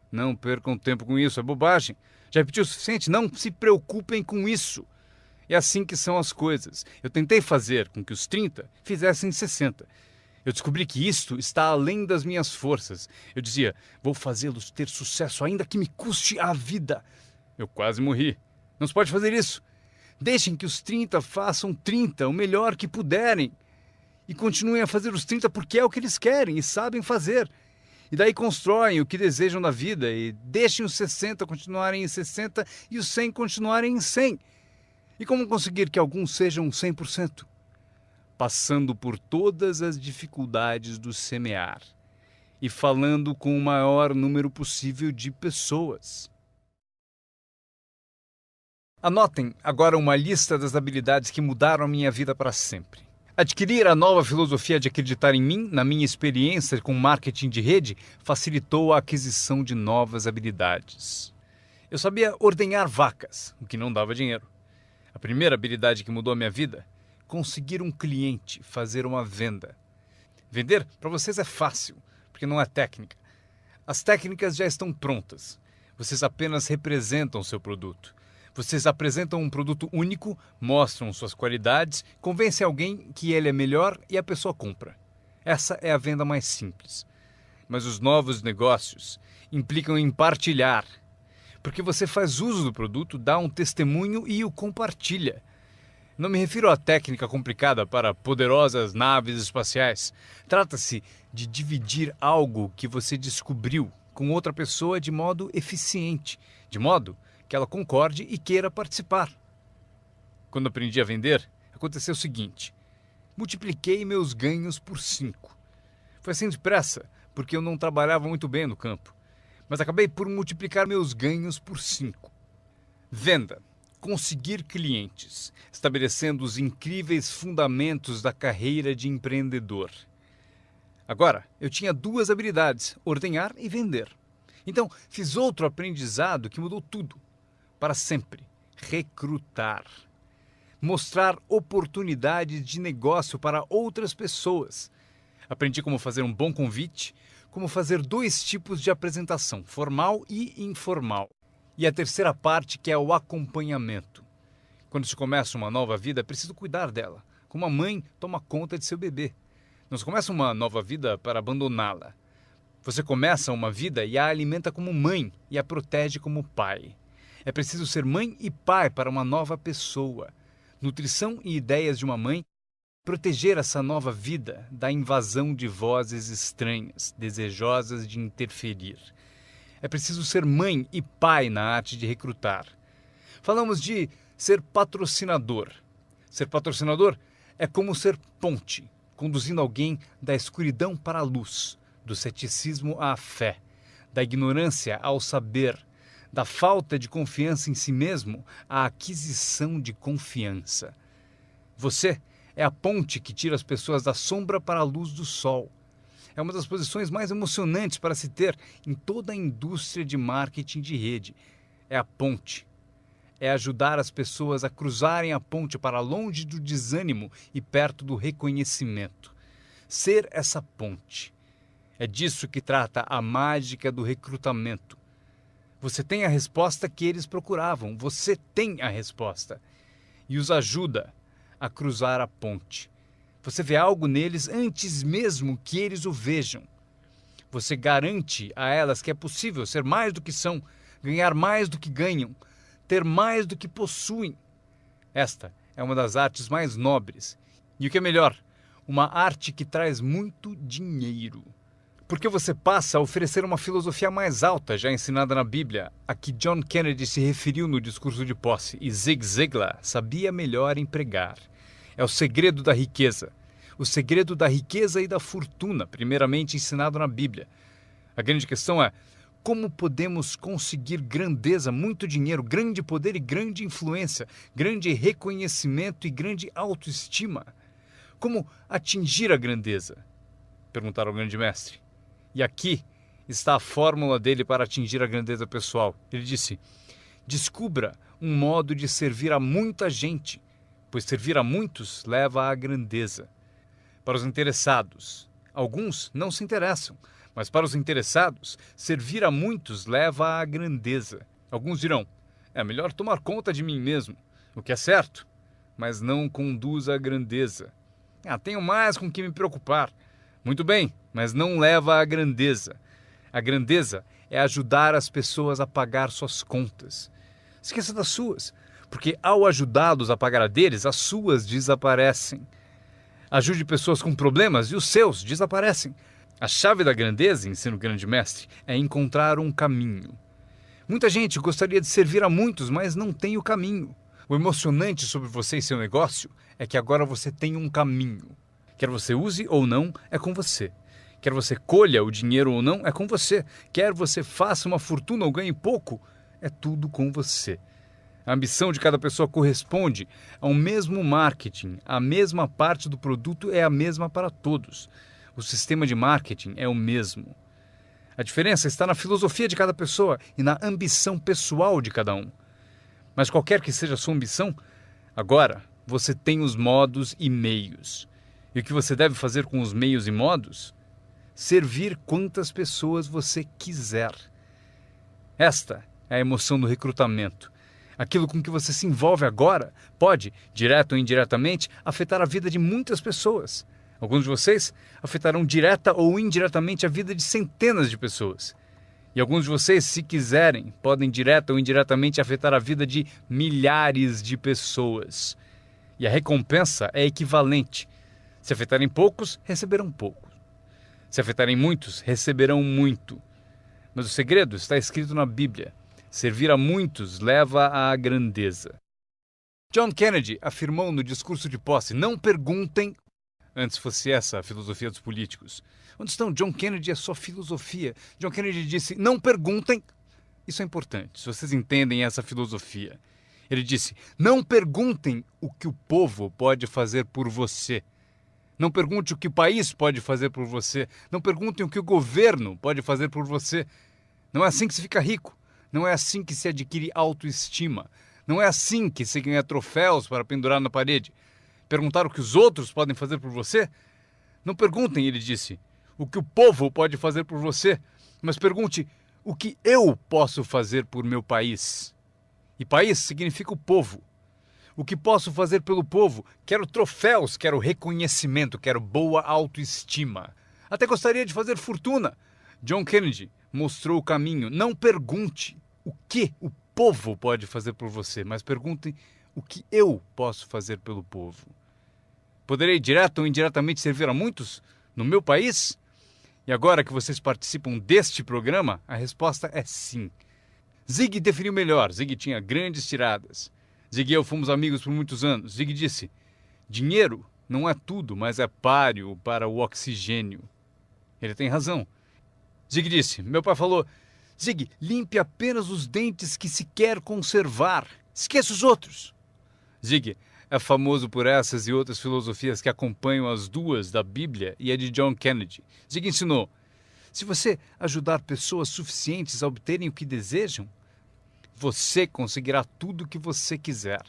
Não percam tempo com isso, é bobagem. Já repetiu o suficiente? Não se preocupem com isso. É assim que são as coisas. Eu tentei fazer com que os 30 fizessem 60. Eu descobri que isto está além das minhas forças. Eu dizia, vou fazê-los ter sucesso ainda que me custe a vida. Eu quase morri. Não se pode fazer isso. Deixem que os 30 façam 30, o melhor que puderem. E continuem a fazer os 30 porque é o que eles querem e sabem fazer. E daí constroem o que desejam da vida e deixem os 60 continuarem em 60 e os 100 continuarem em 100. E como conseguir que alguns sejam 100%? Passando por todas as dificuldades do semear e falando com o maior número possível de pessoas. Anotem agora uma lista das habilidades que mudaram a minha vida para sempre. Adquirir a nova filosofia de acreditar em mim, na minha experiência com marketing de rede, facilitou a aquisição de novas habilidades. Eu sabia ordenhar vacas, o que não dava dinheiro. A primeira habilidade que mudou a minha vida, conseguir um cliente, fazer uma venda. Vender para vocês é fácil, porque não é técnica. As técnicas já estão prontas. Vocês apenas representam seu produto. Vocês apresentam um produto único, mostram suas qualidades, convencem alguém que ele é melhor e a pessoa compra. Essa é a venda mais simples. Mas os novos negócios implicam em partilhar, porque você faz uso do produto, dá um testemunho e o compartilha. Não me refiro à técnica complicada para poderosas naves espaciais. Trata-se de dividir algo que você descobriu com outra pessoa de modo eficiente, de modo que ela concorde e queira participar. Quando aprendi a vender, aconteceu o seguinte: multipliquei meus ganhos por 5. Foi assim depressa, porque eu não trabalhava muito bem no campo, mas acabei por multiplicar meus ganhos por 5. Venda. Conseguir clientes, estabelecendo os incríveis fundamentos da carreira de empreendedor. Agora, eu tinha 2 habilidades, ordenhar e vender. Então, fiz outro aprendizado que mudou tudo. Para sempre, recrutar. Mostrar oportunidades de negócio para outras pessoas. Aprendi como fazer um bom convite, como fazer 2 tipos de apresentação, formal e informal. E a terceira parte, que é o acompanhamento. Quando se começa uma nova vida, é preciso cuidar dela. Como a mãe toma conta de seu bebê. Não se começa uma nova vida para abandoná-la. Você começa uma vida e a alimenta como mãe e a protege como pai. É preciso ser mãe e pai para uma nova pessoa. Nutrição e ideias de uma mãe. Proteger essa nova vida da invasão de vozes estranhas, desejosas de interferir. É preciso ser mãe e pai na arte de recrutar. Falamos de ser patrocinador. Ser patrocinador é como ser ponte, conduzindo alguém da escuridão para a luz, do ceticismo à fé, da ignorância ao saber, da falta de confiança em si mesmo à aquisição de confiança. Você é a ponte que tira as pessoas da sombra para a luz do sol. É uma das posições mais emocionantes para se ter em toda a indústria de marketing de rede. É a ponte. É ajudar as pessoas a cruzarem a ponte para longe do desânimo e perto do reconhecimento. Ser essa ponte. É disso que trata a mágica do recrutamento. Você tem a resposta que eles procuravam. Você tem a resposta. E os ajuda a cruzar a ponte. Você vê algo neles antes mesmo que eles o vejam. Você garante a elas que é possível ser mais do que são, ganhar mais do que ganham, ter mais do que possuem. Esta é uma das artes mais nobres. E o que é melhor, uma arte que traz muito dinheiro. Porque você passa a oferecer uma filosofia mais alta já ensinada na Bíblia, a que John Kennedy se referiu no discurso de posse e Zig Ziglar sabia melhor empregar. É o segredo da riqueza. o segredo da riqueza e da fortuna, primeiramente ensinado na Bíblia. A grande questão é: como podemos conseguir grandeza, muito dinheiro, grande poder e grande influência, grande reconhecimento e grande autoestima? Como atingir a grandeza? Perguntaram ao grande mestre. E aqui está a fórmula dele para atingir a grandeza pessoal. Ele disse: descubra um modo de servir a muita gente, pois servir a muitos leva à grandeza. Para os interessados, alguns não se interessam, mas para os interessados, servir a muitos leva à grandeza. Alguns dirão: é melhor tomar conta de mim mesmo, o que é certo, mas não conduz à grandeza. Tenho mais com que me preocupar. Muito bem, mas não leva à grandeza. A grandeza é ajudar as pessoas a pagar suas contas. Esqueça das suas, porque ao ajudá-los a pagar a deles, as suas desaparecem. Ajude pessoas com problemas e os seus desaparecem. A chave da grandeza, ensina o grande mestre, é encontrar um caminho. Muita gente gostaria de servir a muitos, mas não tem o caminho. O emocionante sobre você e seu negócio é que agora você tem um caminho. Quer você use ou não, é com você. Quer você colha o dinheiro ou não, é com você. Quer você faça uma fortuna ou ganhe pouco, é tudo com você. A ambição de cada pessoa corresponde ao mesmo marketing. A mesma parte do produto é a mesma para todos. O sistema de marketing é o mesmo. A diferença está na filosofia de cada pessoa e na ambição pessoal de cada um. Mas qualquer que seja a sua ambição, agora você tem os modos e meios. E o que você deve fazer com os meios e modos? Servir quantas pessoas você quiser. Esta é a emoção do recrutamento. Aquilo com que você se envolve agora pode, direto ou indiretamente, afetar a vida de muitas pessoas. Alguns de vocês afetarão direta ou indiretamente a vida de centenas de pessoas. E alguns de vocês, se quiserem, podem direta ou indiretamente afetar a vida de milhares de pessoas. E a recompensa é equivalente. Se afetarem poucos, receberão pouco. Se afetarem muitos, receberão muito. Mas o segredo está escrito na Bíblia. Servir a muitos leva à grandeza. John Kennedy afirmou no discurso de posse: não perguntem. Antes fosse essa a filosofia dos políticos. Onde estão John Kennedy e a sua filosofia? John Kennedy disse: não perguntem. Isso é importante, se vocês entendem essa filosofia. Ele disse: não perguntem o que o povo pode fazer por você. Não pergunte o que o país pode fazer por você. Não perguntem o que o governo pode fazer por você. Não é assim que se fica rico. Não é assim que se adquire autoestima. Não é assim que se ganha troféus para pendurar na parede. Perguntar o que os outros podem fazer por você? Não perguntem, ele disse, o que o povo pode fazer por você, mas pergunte o que eu posso fazer por meu país. E país significa o povo. O que posso fazer pelo povo? Quero troféus, quero reconhecimento, quero boa autoestima. Até gostaria de fazer fortuna. John Kennedy mostrou o caminho. Não pergunte o que o povo pode fazer por você, mas perguntem o que eu posso fazer pelo povo. Poderei direto ou indiretamente servir a muitos no meu país? E agora que vocês participam deste programa, a resposta é sim. Zig definiu melhor. Zig tinha grandes tiradas. Zig e eu fomos amigos por muitos anos. Zig disse: dinheiro não é tudo, mas é páreo para o oxigênio. Ele tem razão. Zig disse: meu pai falou: Zig, limpe apenas os dentes que se quer conservar. Esqueça os outros. Zig é famoso por essas e outras filosofias que acompanham as duas da Bíblia e a de John Kennedy. Zig ensinou: se você ajudar pessoas suficientes a obterem o que desejam, você conseguirá tudo o que você quiser.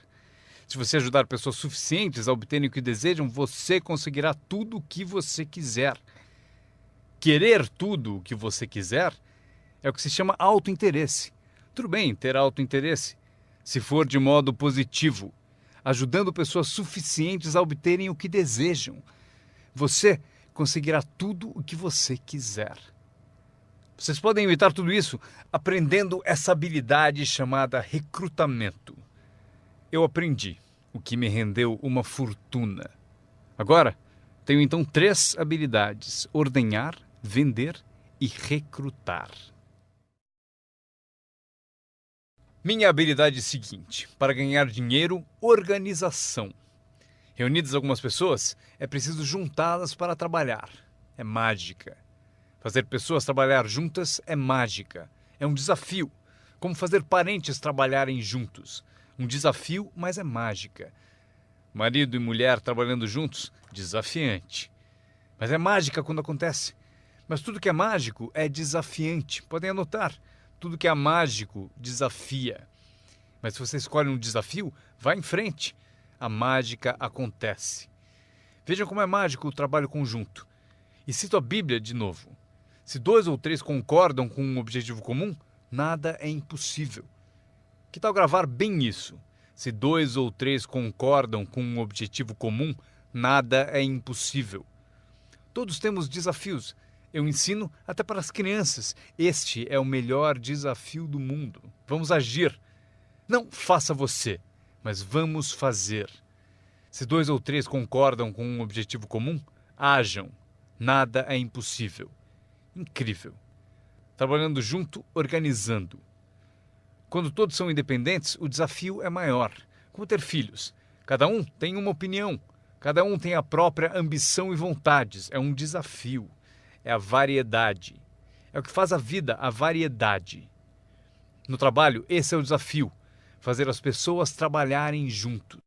Se você ajudar pessoas suficientes a obterem o que desejam, você conseguirá tudo o que você quiser. Querer tudo o que você quiser é o que se chama autointeresse. Tudo bem ter autointeresse, se for de modo positivo, ajudando pessoas suficientes a obterem o que desejam. Você conseguirá tudo o que você quiser. Vocês podem imitar tudo isso aprendendo essa habilidade chamada recrutamento. Eu aprendi, o que me rendeu uma fortuna. Agora, tenho então 3 habilidades: ordenhar, vender e recrutar. Minha habilidade é a seguinte: para ganhar dinheiro, organização. Reunidas algumas pessoas, é preciso juntá-las para trabalhar. É mágica. Fazer pessoas trabalhar juntas é mágica. É um desafio. Como fazer parentes trabalharem juntos. Um desafio, mas é mágica. Marido e mulher trabalhando juntos, desafiante. Mas é mágica quando acontece. Mas tudo que é mágico é desafiante. Podem anotar. Tudo que é mágico desafia. Mas se você escolhe um desafio, vá em frente. A mágica acontece. Vejam como é mágico o trabalho conjunto. E cito a Bíblia de novo. Se 2 ou 3 concordam com um objetivo comum, nada é impossível. Que tal gravar bem isso? Se 2 ou 3 concordam com um objetivo comum, nada é impossível. Todos temos desafios. Eu ensino até para as crianças. Este é o melhor desafio do mundo. Vamos agir. Não faça você, mas vamos fazer. Se 2 ou 3 concordam com um objetivo comum, hajam. Nada é impossível. Incrível. Trabalhando junto, organizando. Quando todos são independentes, o desafio é maior. Como ter filhos. Cada um tem uma opinião. Cada um tem a própria ambição e vontades. É um desafio. É a variedade. É o que faz a vida, a variedade. No trabalho, esse é o desafio. Fazer as pessoas trabalharem juntos.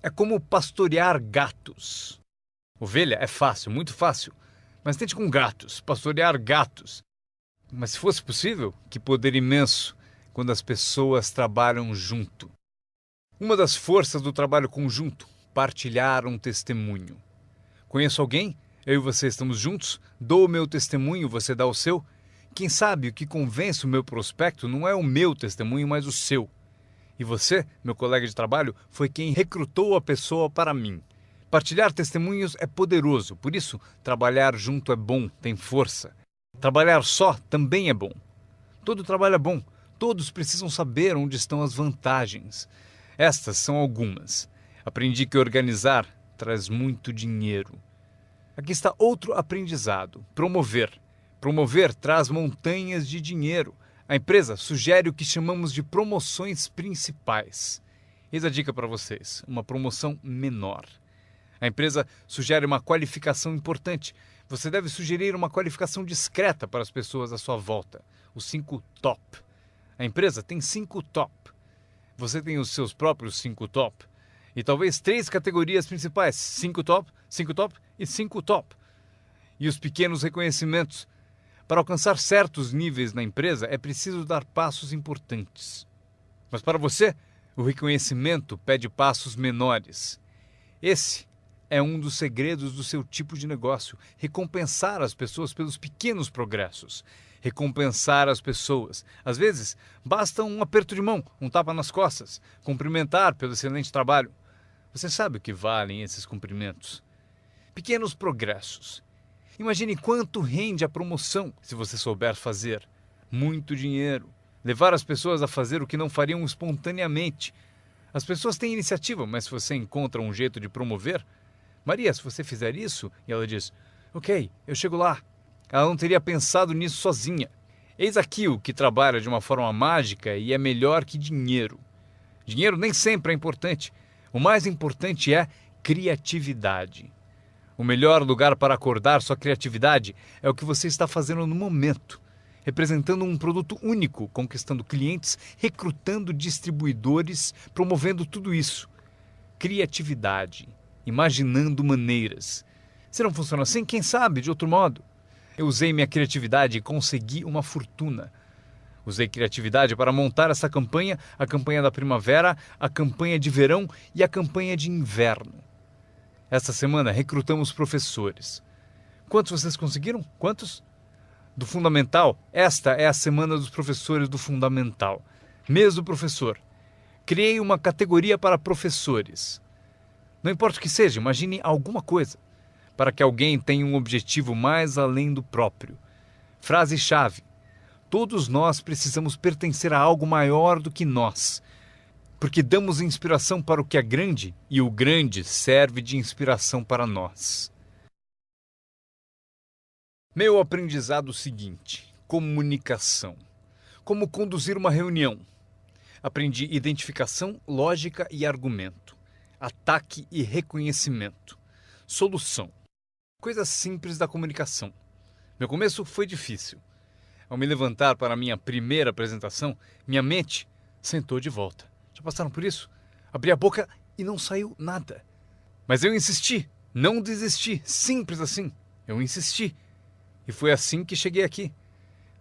É como pastorear gatos. Ovelha é fácil, muito fácil. Mas tente com gatos, pastorear gatos. Mas se fosse possível, que poder imenso quando as pessoas trabalham junto. Uma das forças do trabalho conjunto, partilhar um testemunho. Conheço alguém? Eu e você estamos juntos? Dou o meu testemunho, você dá o seu? Quem sabe o que convence o meu prospecto não é o meu testemunho, mas o seu. E você, meu colega de trabalho, foi quem recrutou a pessoa para mim. Partilhar testemunhos é poderoso, por isso trabalhar junto é bom, tem força. Trabalhar só também é bom. Todo trabalho é bom, todos precisam saber onde estão as vantagens. Estas são algumas. Aprendi que organizar traz muito dinheiro. Aqui está outro aprendizado, promover. Promover traz montanhas de dinheiro. A empresa sugere o que chamamos de promoções principais. Eis a dica para vocês, uma promoção menor. A empresa sugere uma qualificação importante. Você deve sugerir uma qualificação discreta para as pessoas à sua volta. Os 5 top. A empresa tem 5 top. Você tem os seus próprios 5 top. E talvez 3 categorias principais. 5 top, 5 top e 5 top. E os pequenos reconhecimentos. Para alcançar certos níveis na empresa, é preciso dar passos importantes. Mas para você, o reconhecimento pede passos menores. Esse é um dos segredos do seu tipo de negócio. Recompensar as pessoas pelos pequenos progressos. Recompensar as pessoas. Às vezes, basta um aperto de mão, um tapa nas costas, cumprimentar pelo excelente trabalho. Você sabe o que valem esses cumprimentos. Pequenos progressos. Imagine quanto rende a promoção se você souber fazer. Muito dinheiro. Levar as pessoas a fazer o que não fariam espontaneamente. As pessoas têm iniciativa, mas se você encontra um jeito de promover... Maria, se você fizer isso... E ela diz, ok, eu chego lá. Ela não teria pensado nisso sozinha. Eis aqui o que trabalha de uma forma mágica e é melhor que dinheiro. Dinheiro nem sempre é importante. O mais importante é criatividade. O melhor lugar para acordar sua criatividade é o que você está fazendo no momento. Representando um produto único, conquistando clientes, recrutando distribuidores, promovendo tudo isso. Criatividade. Imaginando maneiras. Se não funciona assim, quem sabe de outro modo? Eu usei minha criatividade e consegui uma fortuna. Usei criatividade para montar essa campanha, a campanha da primavera, a campanha de verão e a campanha de inverno. Esta semana recrutamos professores. Quantos vocês conseguiram? Quantos? Do Fundamental, esta é a semana dos professores do Fundamental. Mês do professor. Criei uma categoria para professores. Não importa o que seja, imagine alguma coisa. Para que alguém tenha um objetivo mais além do próprio. Frase-chave. Todos nós precisamos pertencer a algo maior do que nós. Porque damos inspiração para o que é grande e o grande serve de inspiração para nós. Meu aprendizado seguinte: comunicação. Como conduzir uma reunião. Aprendi identificação, lógica e argumento. ataque e reconhecimento. Solução. Coisas simples da comunicação. Meu começo foi difícil. Ao me levantar para a minha primeira apresentação, minha mente sentou de volta. Já passaram por isso? Abri a boca e não saiu nada. Mas eu insisti, não desisti, simples assim. Eu insisti. E foi assim que cheguei aqui.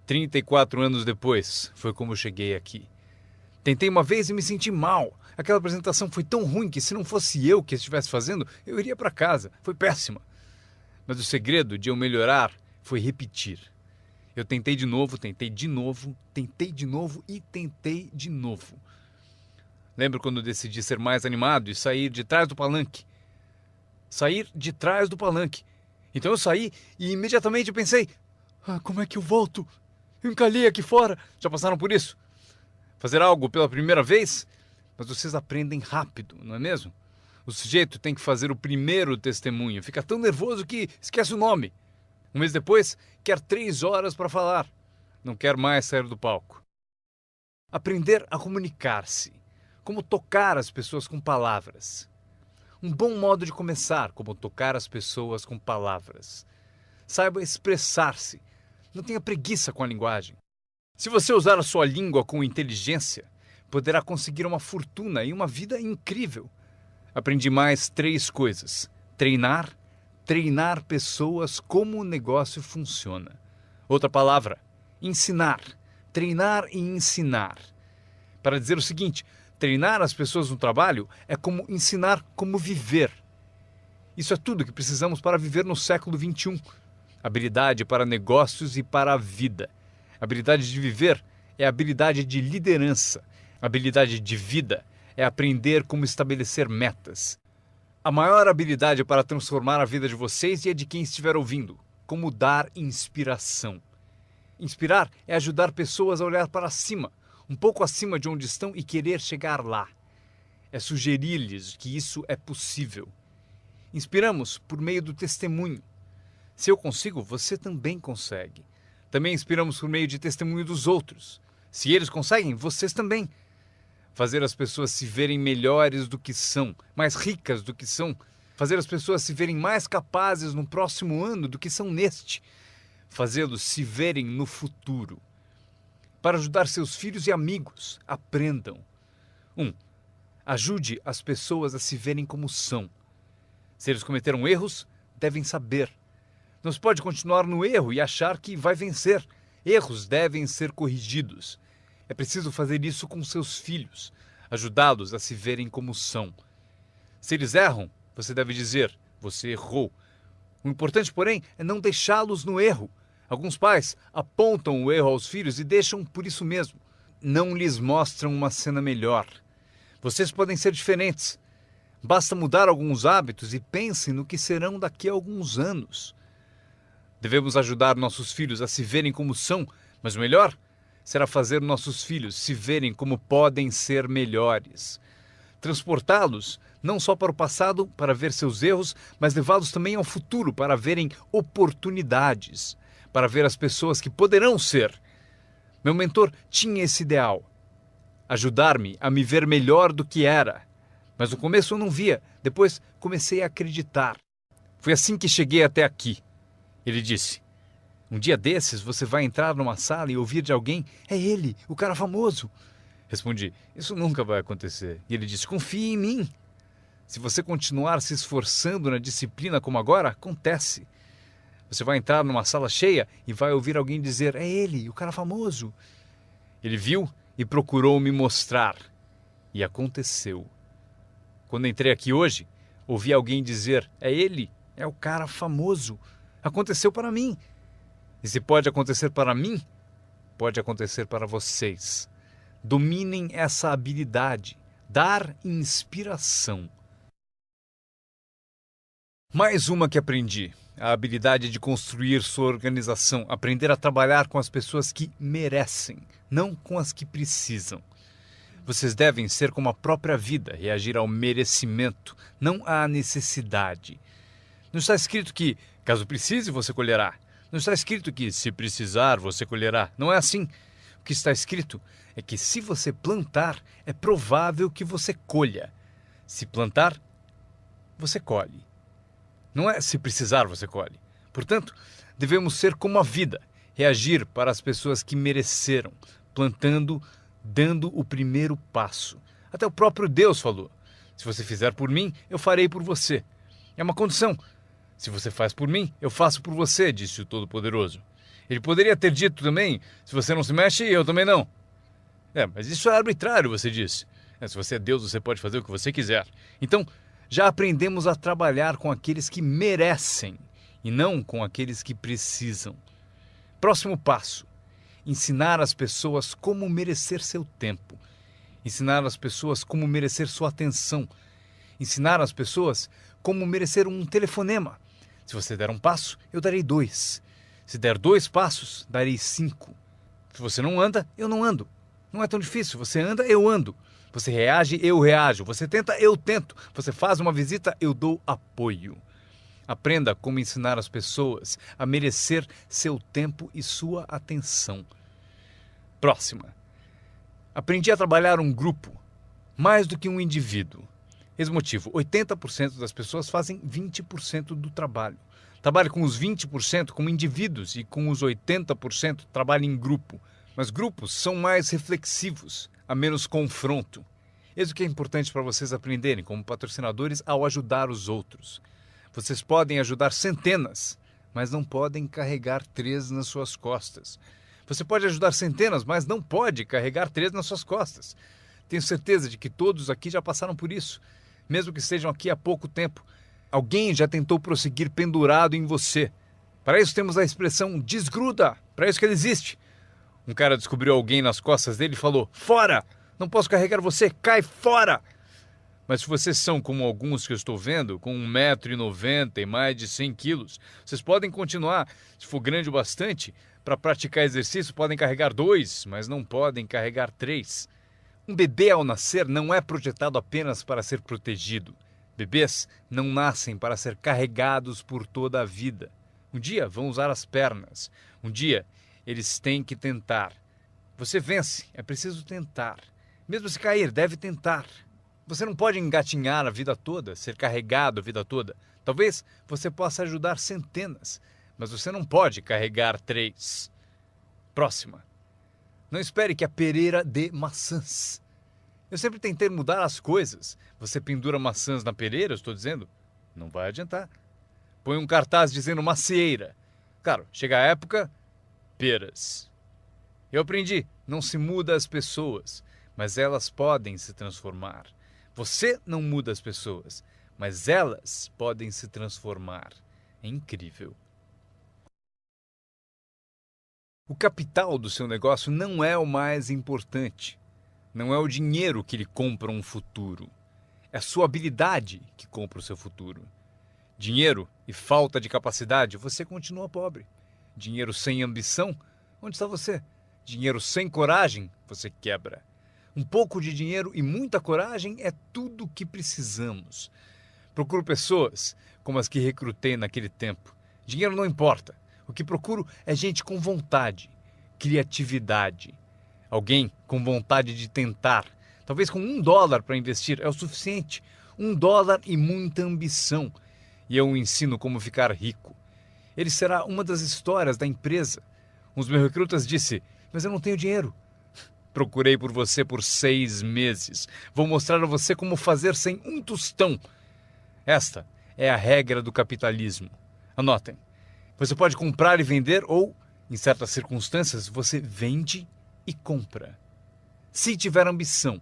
34 anos depois, foi como eu cheguei aqui. Tentei uma vez e me senti mal. Aquela apresentação foi tão ruim que se não fosse eu que estivesse fazendo, eu iria para casa. Foi péssima. Mas o segredo de eu melhorar foi repetir. Eu tentei de novo, tentei de novo, tentei de novo e tentei de novo. Lembro quando decidi ser mais animado e sair de trás do palanque. Sair de trás do palanque. Então eu saí e imediatamente pensei, como é que eu volto? Eu encalhei aqui fora. Já passaram por isso? Fazer algo pela primeira vez? Mas vocês aprendem rápido, não é mesmo? O sujeito tem que fazer o primeiro testemunho. Fica tão nervoso que esquece o nome. Um mês depois, quer 3 horas para falar. Não quer mais sair do palco. Aprender a comunicar-se. Como tocar as pessoas com palavras. Um bom modo de começar, como tocar as pessoas com palavras. Saiba expressar-se. Não tenha preguiça com a linguagem. Se você usar a sua língua com inteligência, poderá conseguir uma fortuna e uma vida incrível. Aprendi mais 3 coisas. Treinar pessoas como o negócio funciona. Outra palavra, ensinar. Treinar e ensinar. Para dizer o seguinte, treinar as pessoas no trabalho é como ensinar como viver. Isso é tudo que precisamos para viver no século XXI. Habilidade para negócios e para a vida. Habilidade de viver é habilidade de liderança. Habilidade de vida é aprender como estabelecer metas. A maior habilidade para transformar a vida de vocês e a de quem estiver ouvindo. Como dar inspiração. Inspirar é ajudar pessoas a olhar para cima, um pouco acima de onde estão e querer chegar lá. É sugerir-lhes que isso é possível. Inspiramos por meio do testemunho. Se eu consigo, você também consegue. Também inspiramos por meio de testemunho dos outros. Se eles conseguem, vocês também. Fazer as pessoas se verem melhores do que são, mais ricas do que são. Fazer as pessoas se verem mais capazes no próximo ano do que são neste. Fazê-los se verem no futuro. Para ajudar seus filhos e amigos, aprendam. 1. Ajude as pessoas a se verem como são. Se eles cometeram erros, devem saber. Não se pode continuar no erro e achar que vai vencer. Erros devem ser corrigidos. É preciso fazer isso com seus filhos, ajudá-los a se verem como são. Se eles erram, você deve dizer, você errou. O importante, porém, é não deixá-los no erro. Alguns pais apontam o erro aos filhos e deixam por isso mesmo. Não lhes mostram uma cena melhor. Vocês podem ser diferentes. Basta mudar alguns hábitos e pensem no que serão daqui a alguns anos. Devemos ajudar nossos filhos a se verem como são, mas o melhor será fazer nossos filhos se verem como podem ser melhores. Transportá-los não só para o passado, para ver seus erros, mas levá-los também ao futuro, para verem oportunidades, para ver as pessoas que poderão ser. Meu mentor tinha esse ideal, ajudar-me a me ver melhor do que era. Mas no começo eu não via, depois comecei a acreditar. Foi assim que cheguei até aqui. Ele disse, um dia desses você vai entrar numa sala e ouvir de alguém, é ele, o cara famoso. Respondi, isso nunca vai acontecer. E ele disse, confie em mim. Se você continuar se esforçando na disciplina como agora, acontece. Você vai entrar numa sala cheia e vai ouvir alguém dizer, é ele, o cara famoso. Ele viu e procurou me mostrar. E aconteceu. Quando entrei aqui hoje, ouvi alguém dizer, é ele, é o cara famoso. Aconteceu para mim. E se pode acontecer para mim, pode acontecer para vocês. Dominem essa habilidade, dar inspiração. Mais uma que aprendi, a habilidade de construir sua organização, aprender a trabalhar com as pessoas que merecem, não com as que precisam. Vocês devem ser como a própria vida, reagir ao merecimento, não à necessidade. Não está escrito que, caso precise, você colherá. Não está escrito que, se precisar, você colherá. Não é assim. O que está escrito é que, se você plantar, é provável que você colha. Se plantar, você colhe. Não é se precisar, você colhe. Portanto, devemos ser como a vida, reagir para as pessoas que mereceram, plantando, dando o primeiro passo. Até o próprio Deus falou: se você fizer por mim, eu farei por você. É uma condição. Se você faz por mim, eu faço por você, disse o Todo-Poderoso. Ele poderia ter dito também: se você não se mexe, eu também não. Mas isso é arbitrário, você disse. Se você é Deus, você pode fazer o que você quiser. Então, já aprendemos a trabalhar com aqueles que merecem e não com aqueles que precisam. Próximo passo: ensinar as pessoas como merecer seu tempo. Ensinar as pessoas como merecer sua atenção. Ensinar as pessoas como merecer um telefonema. Se você der um passo, eu darei 2. Se der 2 passos, darei 5. Se você não anda, eu não ando. Não é tão difícil. Você anda, eu ando. Você reage, eu reajo. Você tenta, eu tento. Você faz uma visita, eu dou apoio. Aprenda como ensinar as pessoas a merecer seu tempo e sua atenção. Próxima. Aprendi a trabalhar um grupo, mais do que um indivíduo. Esse motivo: 80% das pessoas fazem 20% do trabalho. Trabalhe com os 20% como indivíduos e com os 80% trabalhe em grupo. Mas grupos são mais reflexivos, há menos confronto. Isso que é importante para vocês aprenderem como patrocinadores ao ajudar os outros. Vocês podem ajudar centenas, mas não podem carregar 3 nas suas costas. Você pode ajudar centenas, mas não pode carregar 3 nas suas costas. Tenho certeza de que todos aqui já passaram por isso. Mesmo que estejam aqui há pouco tempo, alguém já tentou prosseguir pendurado em você. Para isso temos a expressão desgruda, para isso que ele existe. Um cara descobriu alguém nas costas dele e falou: fora! Não posso carregar você, cai fora! Mas se vocês são como alguns que eu estou vendo, com 1,90 m e mais de 100 quilos, vocês podem continuar. Se for grande o bastante, para praticar exercício podem carregar 2, mas não podem carregar 3. Um bebê ao nascer não é projetado apenas para ser protegido. Bebês não nascem para ser carregados por toda a vida. Um dia vão usar as pernas. Um dia eles têm que tentar. Você vence, é preciso tentar. Mesmo se cair, deve tentar. Você não pode engatinhar a vida toda, ser carregado a vida toda. Talvez você possa ajudar centenas, mas você não pode carregar 3. Próxima. Não espere que a pereira dê maçãs. Eu sempre tentei mudar as coisas. Você pendura maçãs na pereira, eu estou dizendo? Não vai adiantar. Põe um cartaz dizendo macieira. Claro, chega a época, peras. Eu aprendi, não se muda as pessoas, mas elas podem se transformar. Você não muda as pessoas, mas elas podem se transformar. É incrível. O capital do seu negócio não é o mais importante. Não é o dinheiro que lhe compra um futuro. É a sua habilidade que compra o seu futuro. Dinheiro e falta de capacidade, você continua pobre. Dinheiro sem ambição, onde está você? Dinheiro sem coragem, você quebra. Um pouco de dinheiro e muita coragem é tudo o que precisamos. Procuro pessoas como as que recrutei naquele tempo. Dinheiro não importa. O que procuro é gente com vontade, criatividade. Alguém com vontade de tentar. Talvez com $1 para investir é o suficiente. $1 e muita ambição. E eu o ensino como ficar rico. Ele será uma das histórias da empresa. Um dos meus recrutas disse: mas eu não tenho dinheiro. Procurei por você por 6 meses. Vou mostrar a você como fazer sem um tostão. Esta é a regra do capitalismo. Anotem. Você pode comprar e vender ou, em certas circunstâncias, você vende e compra. Se tiver ambição.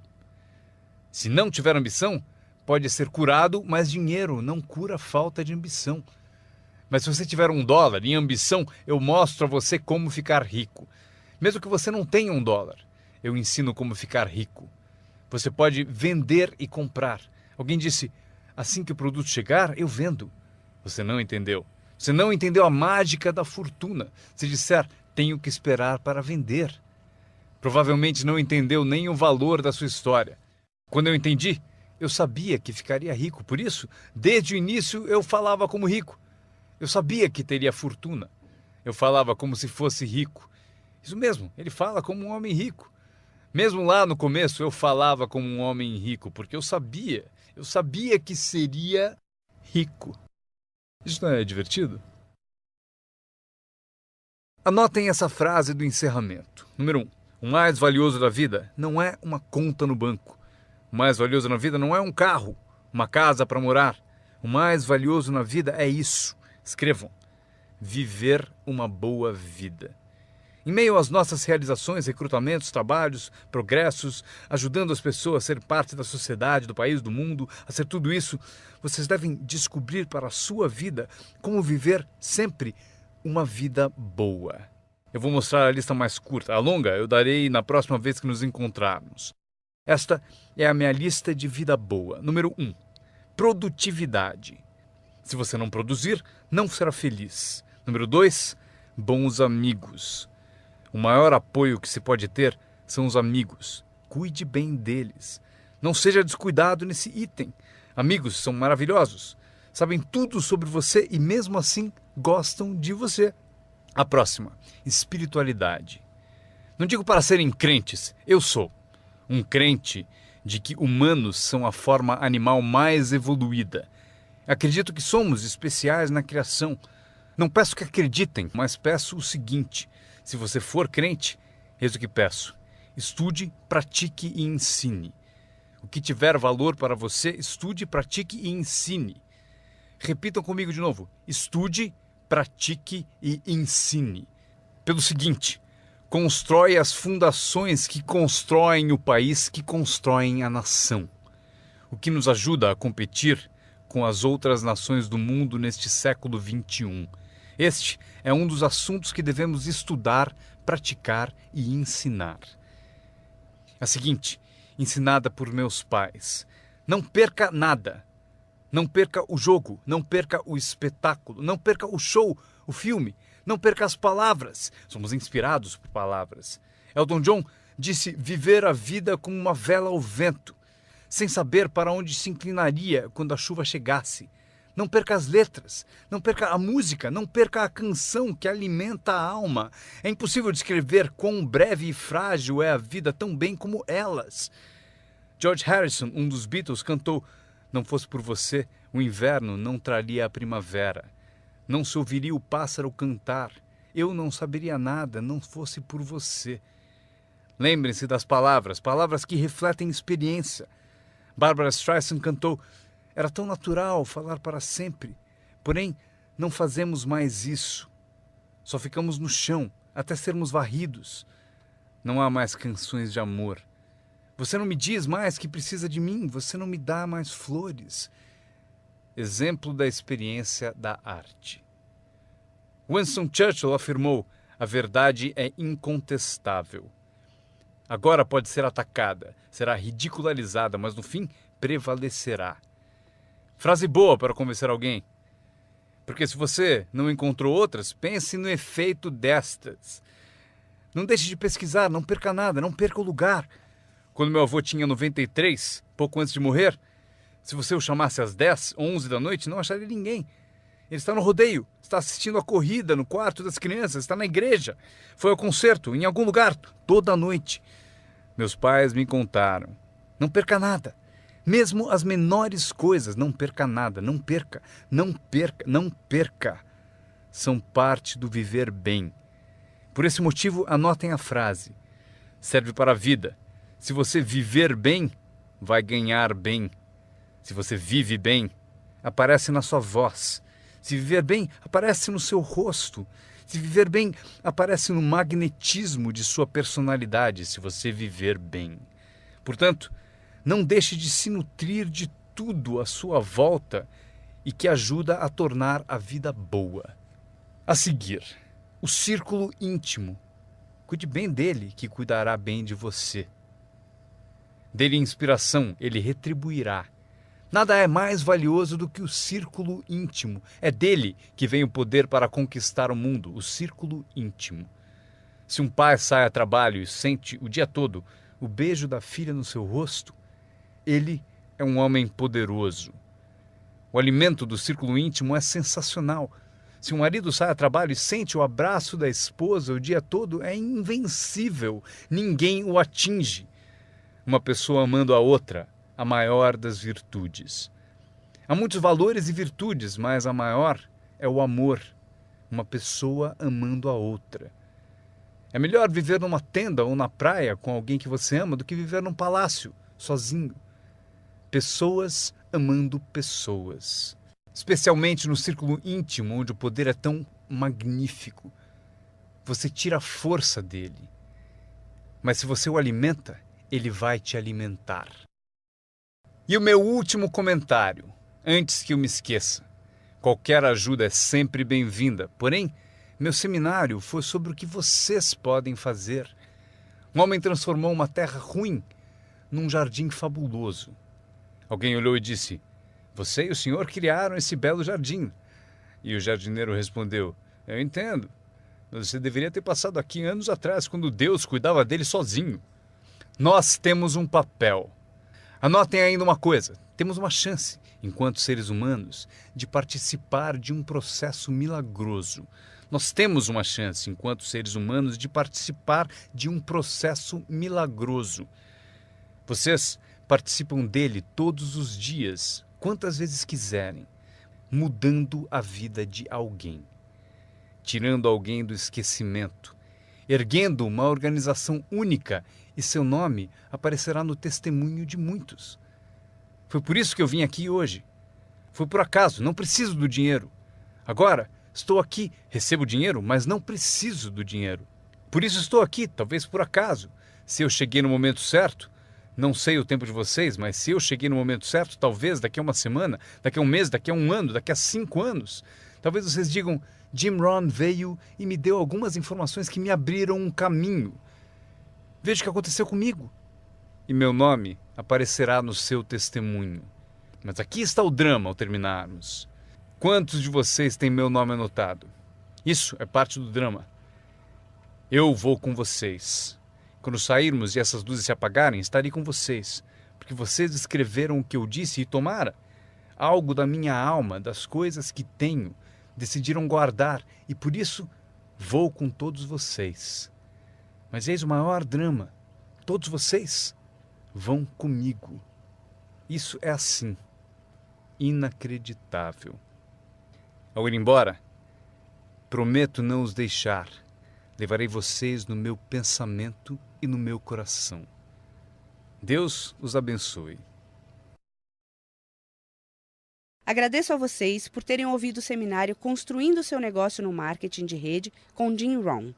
Se não tiver ambição, pode ser curado, mas dinheiro não cura a falta de ambição. Mas se você tiver $1 em ambição, eu mostro a você como ficar rico. Mesmo que você não tenha $1, eu ensino como ficar rico. Você pode vender e comprar. Alguém disse: assim que o produto chegar, eu vendo. Você não entendeu. Você não entendeu a mágica da fortuna. Se disser: tenho que esperar para vender. Provavelmente não entendeu nem o valor da sua história. Quando eu entendi, eu sabia que ficaria rico. Por isso, desde o início, eu falava como rico. Eu sabia que teria fortuna. Eu falava como se fosse rico. Isso mesmo, ele fala como um homem rico. Mesmo lá no começo, eu falava como um homem rico, porque eu sabia que seria rico. Isso não é divertido? Anotem essa frase do encerramento. Número 1. O mais valioso da vida não é uma conta no banco. O mais valioso na vida não é um carro, uma casa para morar. O mais valioso na vida é isso. Escrevam. Viver uma boa vida. Em meio às nossas realizações, recrutamentos, trabalhos, progressos, ajudando as pessoas a ser parte da sociedade, do país, do mundo, a ser tudo isso, vocês devem descobrir para a sua vida como viver sempre uma vida boa. Eu vou mostrar a lista mais curta. A longa eu darei na próxima vez que nos encontrarmos. Esta é a minha lista de vida boa. Número 1. Produtividade. Se você não produzir, não será feliz. Número 2. Bons amigos. O maior apoio que se pode ter são os amigos. Cuide bem deles. Não seja descuidado nesse item. Amigos são maravilhosos. Sabem tudo sobre você e mesmo assim gostam de você. A próxima, espiritualidade. Não digo para serem crentes, eu sou um crente de que humanos são a forma animal mais evoluída. Acredito que somos especiais na criação. Não peço que acreditem, mas peço o seguinte: se você for crente, eis o que peço. Estude, pratique e ensine. O que tiver valor para você, estude, pratique e ensine. Repitam comigo de novo. Estude, pratique e ensine. Pelo seguinte, constrói as fundações que constroem o país, que constroem a nação. O que nos ajuda a competir com as outras nações do mundo neste século XXI. Este é um dos assuntos que devemos estudar, praticar e ensinar. A seguinte, ensinada por meus pais. Não perca nada. Não perca o jogo, não perca o espetáculo, não perca o show, o filme, não perca as palavras. Somos inspirados por palavras. Elton John disse viver a vida como uma vela ao vento, sem saber para onde se inclinaria quando a chuva chegasse. Não perca as letras, não perca a música, não perca a canção que alimenta a alma. É impossível descrever quão breve e frágil é a vida tão bem como elas. George Harrison, um dos Beatles, cantou: não fosse por você, o inverno não traria a primavera. Não se ouviria o pássaro cantar. Eu não saberia nada, não fosse por você. Lembrem-se das palavras, palavras que refletem experiência. Barbra Streisand cantou: era tão natural falar para sempre, porém não fazemos mais isso. Só ficamos no chão até sermos varridos. Não há mais canções de amor. Você não me diz mais que precisa de mim, você não me dá mais flores. Exemplo da experiência da arte. Winston Churchill afirmou: a verdade é incontestável. Agora pode ser atacada, será ridicularizada, mas no fim prevalecerá. Frase boa para convencer alguém. Porque se você não encontrou outras, pense no efeito destas. Não deixe de pesquisar, não perca nada, não perca o lugar. Quando meu avô tinha 93, pouco antes de morrer, se você o chamasse às 10, 11 da noite, não acharia ninguém. Ele está no rodeio, está assistindo a corrida no quarto das crianças, está na igreja, foi ao concerto, em algum lugar, toda a noite. Meus pais me contaram: não perca nada. Mesmo as menores coisas, não perca nada, não perca, não perca, não perca. São parte do viver bem. Por esse motivo, anotem a frase. Serve para a vida. Se você viver bem, vai ganhar bem. Se você vive bem, aparece na sua voz. Se viver bem, aparece no seu rosto. Se viver bem, aparece no magnetismo de sua personalidade, se você viver bem. Portanto, não deixe de se nutrir de tudo à sua volta e que ajuda a tornar a vida boa. A seguir, o círculo íntimo. Cuide bem dele, que cuidará bem de você. Dê-lhe inspiração, ele retribuirá. Nada é mais valioso do que o círculo íntimo. É dele que vem o poder para conquistar o mundo, o círculo íntimo. Se um pai sai a trabalho e sente o dia todo o beijo da filha no seu rosto, ele é um homem poderoso. O alimento do círculo íntimo é sensacional. Se um marido sai a trabalho e sente o abraço da esposa o dia todo, é invencível. Ninguém o atinge. Uma pessoa amando a outra, a maior das virtudes. Há muitos valores e virtudes, mas a maior é o amor. Uma pessoa amando a outra. É melhor viver numa tenda ou na praia com alguém que você ama do que viver num palácio, sozinho. Pessoas amando pessoas. Especialmente no círculo íntimo, onde o poder é tão magnífico. Você tira a força dele. Mas se você o alimenta, ele vai te alimentar. E o meu último comentário, antes que eu me esqueça. Qualquer ajuda é sempre bem-vinda, porém, meu seminário foi sobre o que vocês podem fazer. Um homem transformou uma terra ruim num jardim fabuloso. Alguém olhou e disse: "Você e o senhor criaram esse belo jardim." E o jardineiro respondeu: "Eu entendo, mas você deveria ter passado aqui anos atrás, quando Deus cuidava dele sozinho." Nós temos um papel. Anotem ainda uma coisa: temos uma chance, enquanto seres humanos, de participar de um processo milagroso. Nós temos uma chance, enquanto seres humanos, de participar de um processo milagroso. Vocês participam dele todos os dias, quantas vezes quiserem, mudando a vida de alguém, tirando alguém do esquecimento, erguendo uma organização única, e seu nome aparecerá no testemunho de muitos. Foi por isso que eu vim aqui hoje. Foi por acaso, não preciso do dinheiro. Agora, estou aqui, recebo dinheiro, mas não preciso do dinheiro. Por isso estou aqui, talvez por acaso. Se eu cheguei no momento certo, não sei o tempo de vocês, mas se eu cheguei no momento certo, talvez daqui a uma semana, daqui a um mês, daqui a um ano, daqui a 5 anos, talvez vocês digam: Jim Rohn veio e me deu algumas informações que me abriram um caminho. Veja o que aconteceu comigo. E meu nome aparecerá no seu testemunho. Mas aqui está o drama ao terminarmos. Quantos de vocês têm meu nome anotado? Isso é parte do drama. Eu vou com vocês. Quando sairmos e essas luzes se apagarem, estarei com vocês. Porque vocês escreveram o que eu disse e tomara. Algo da minha alma, das coisas que tenho, decidiram guardar. E por isso vou com todos vocês. Mas eis o maior drama. Todos vocês vão comigo. Isso é assim. Inacreditável. Ao ir embora, prometo não os deixar. Levarei vocês no meu pensamento e no meu coração. Deus os abençoe. Agradeço a vocês por terem ouvido o seminário Construindo seu Negócio no Marketing de Rede com Jim Rohn.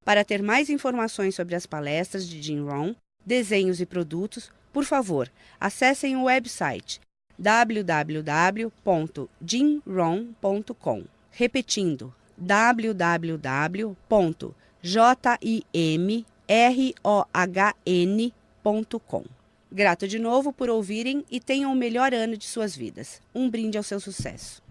Para ter mais informações sobre as palestras de Jim Rohn, desenhos e produtos, por favor, acessem o website www.jimrohn.com. Repetindo, www.jimrohn.com. Grato de novo por ouvirem e tenham o melhor ano de suas vidas. Um brinde ao seu sucesso.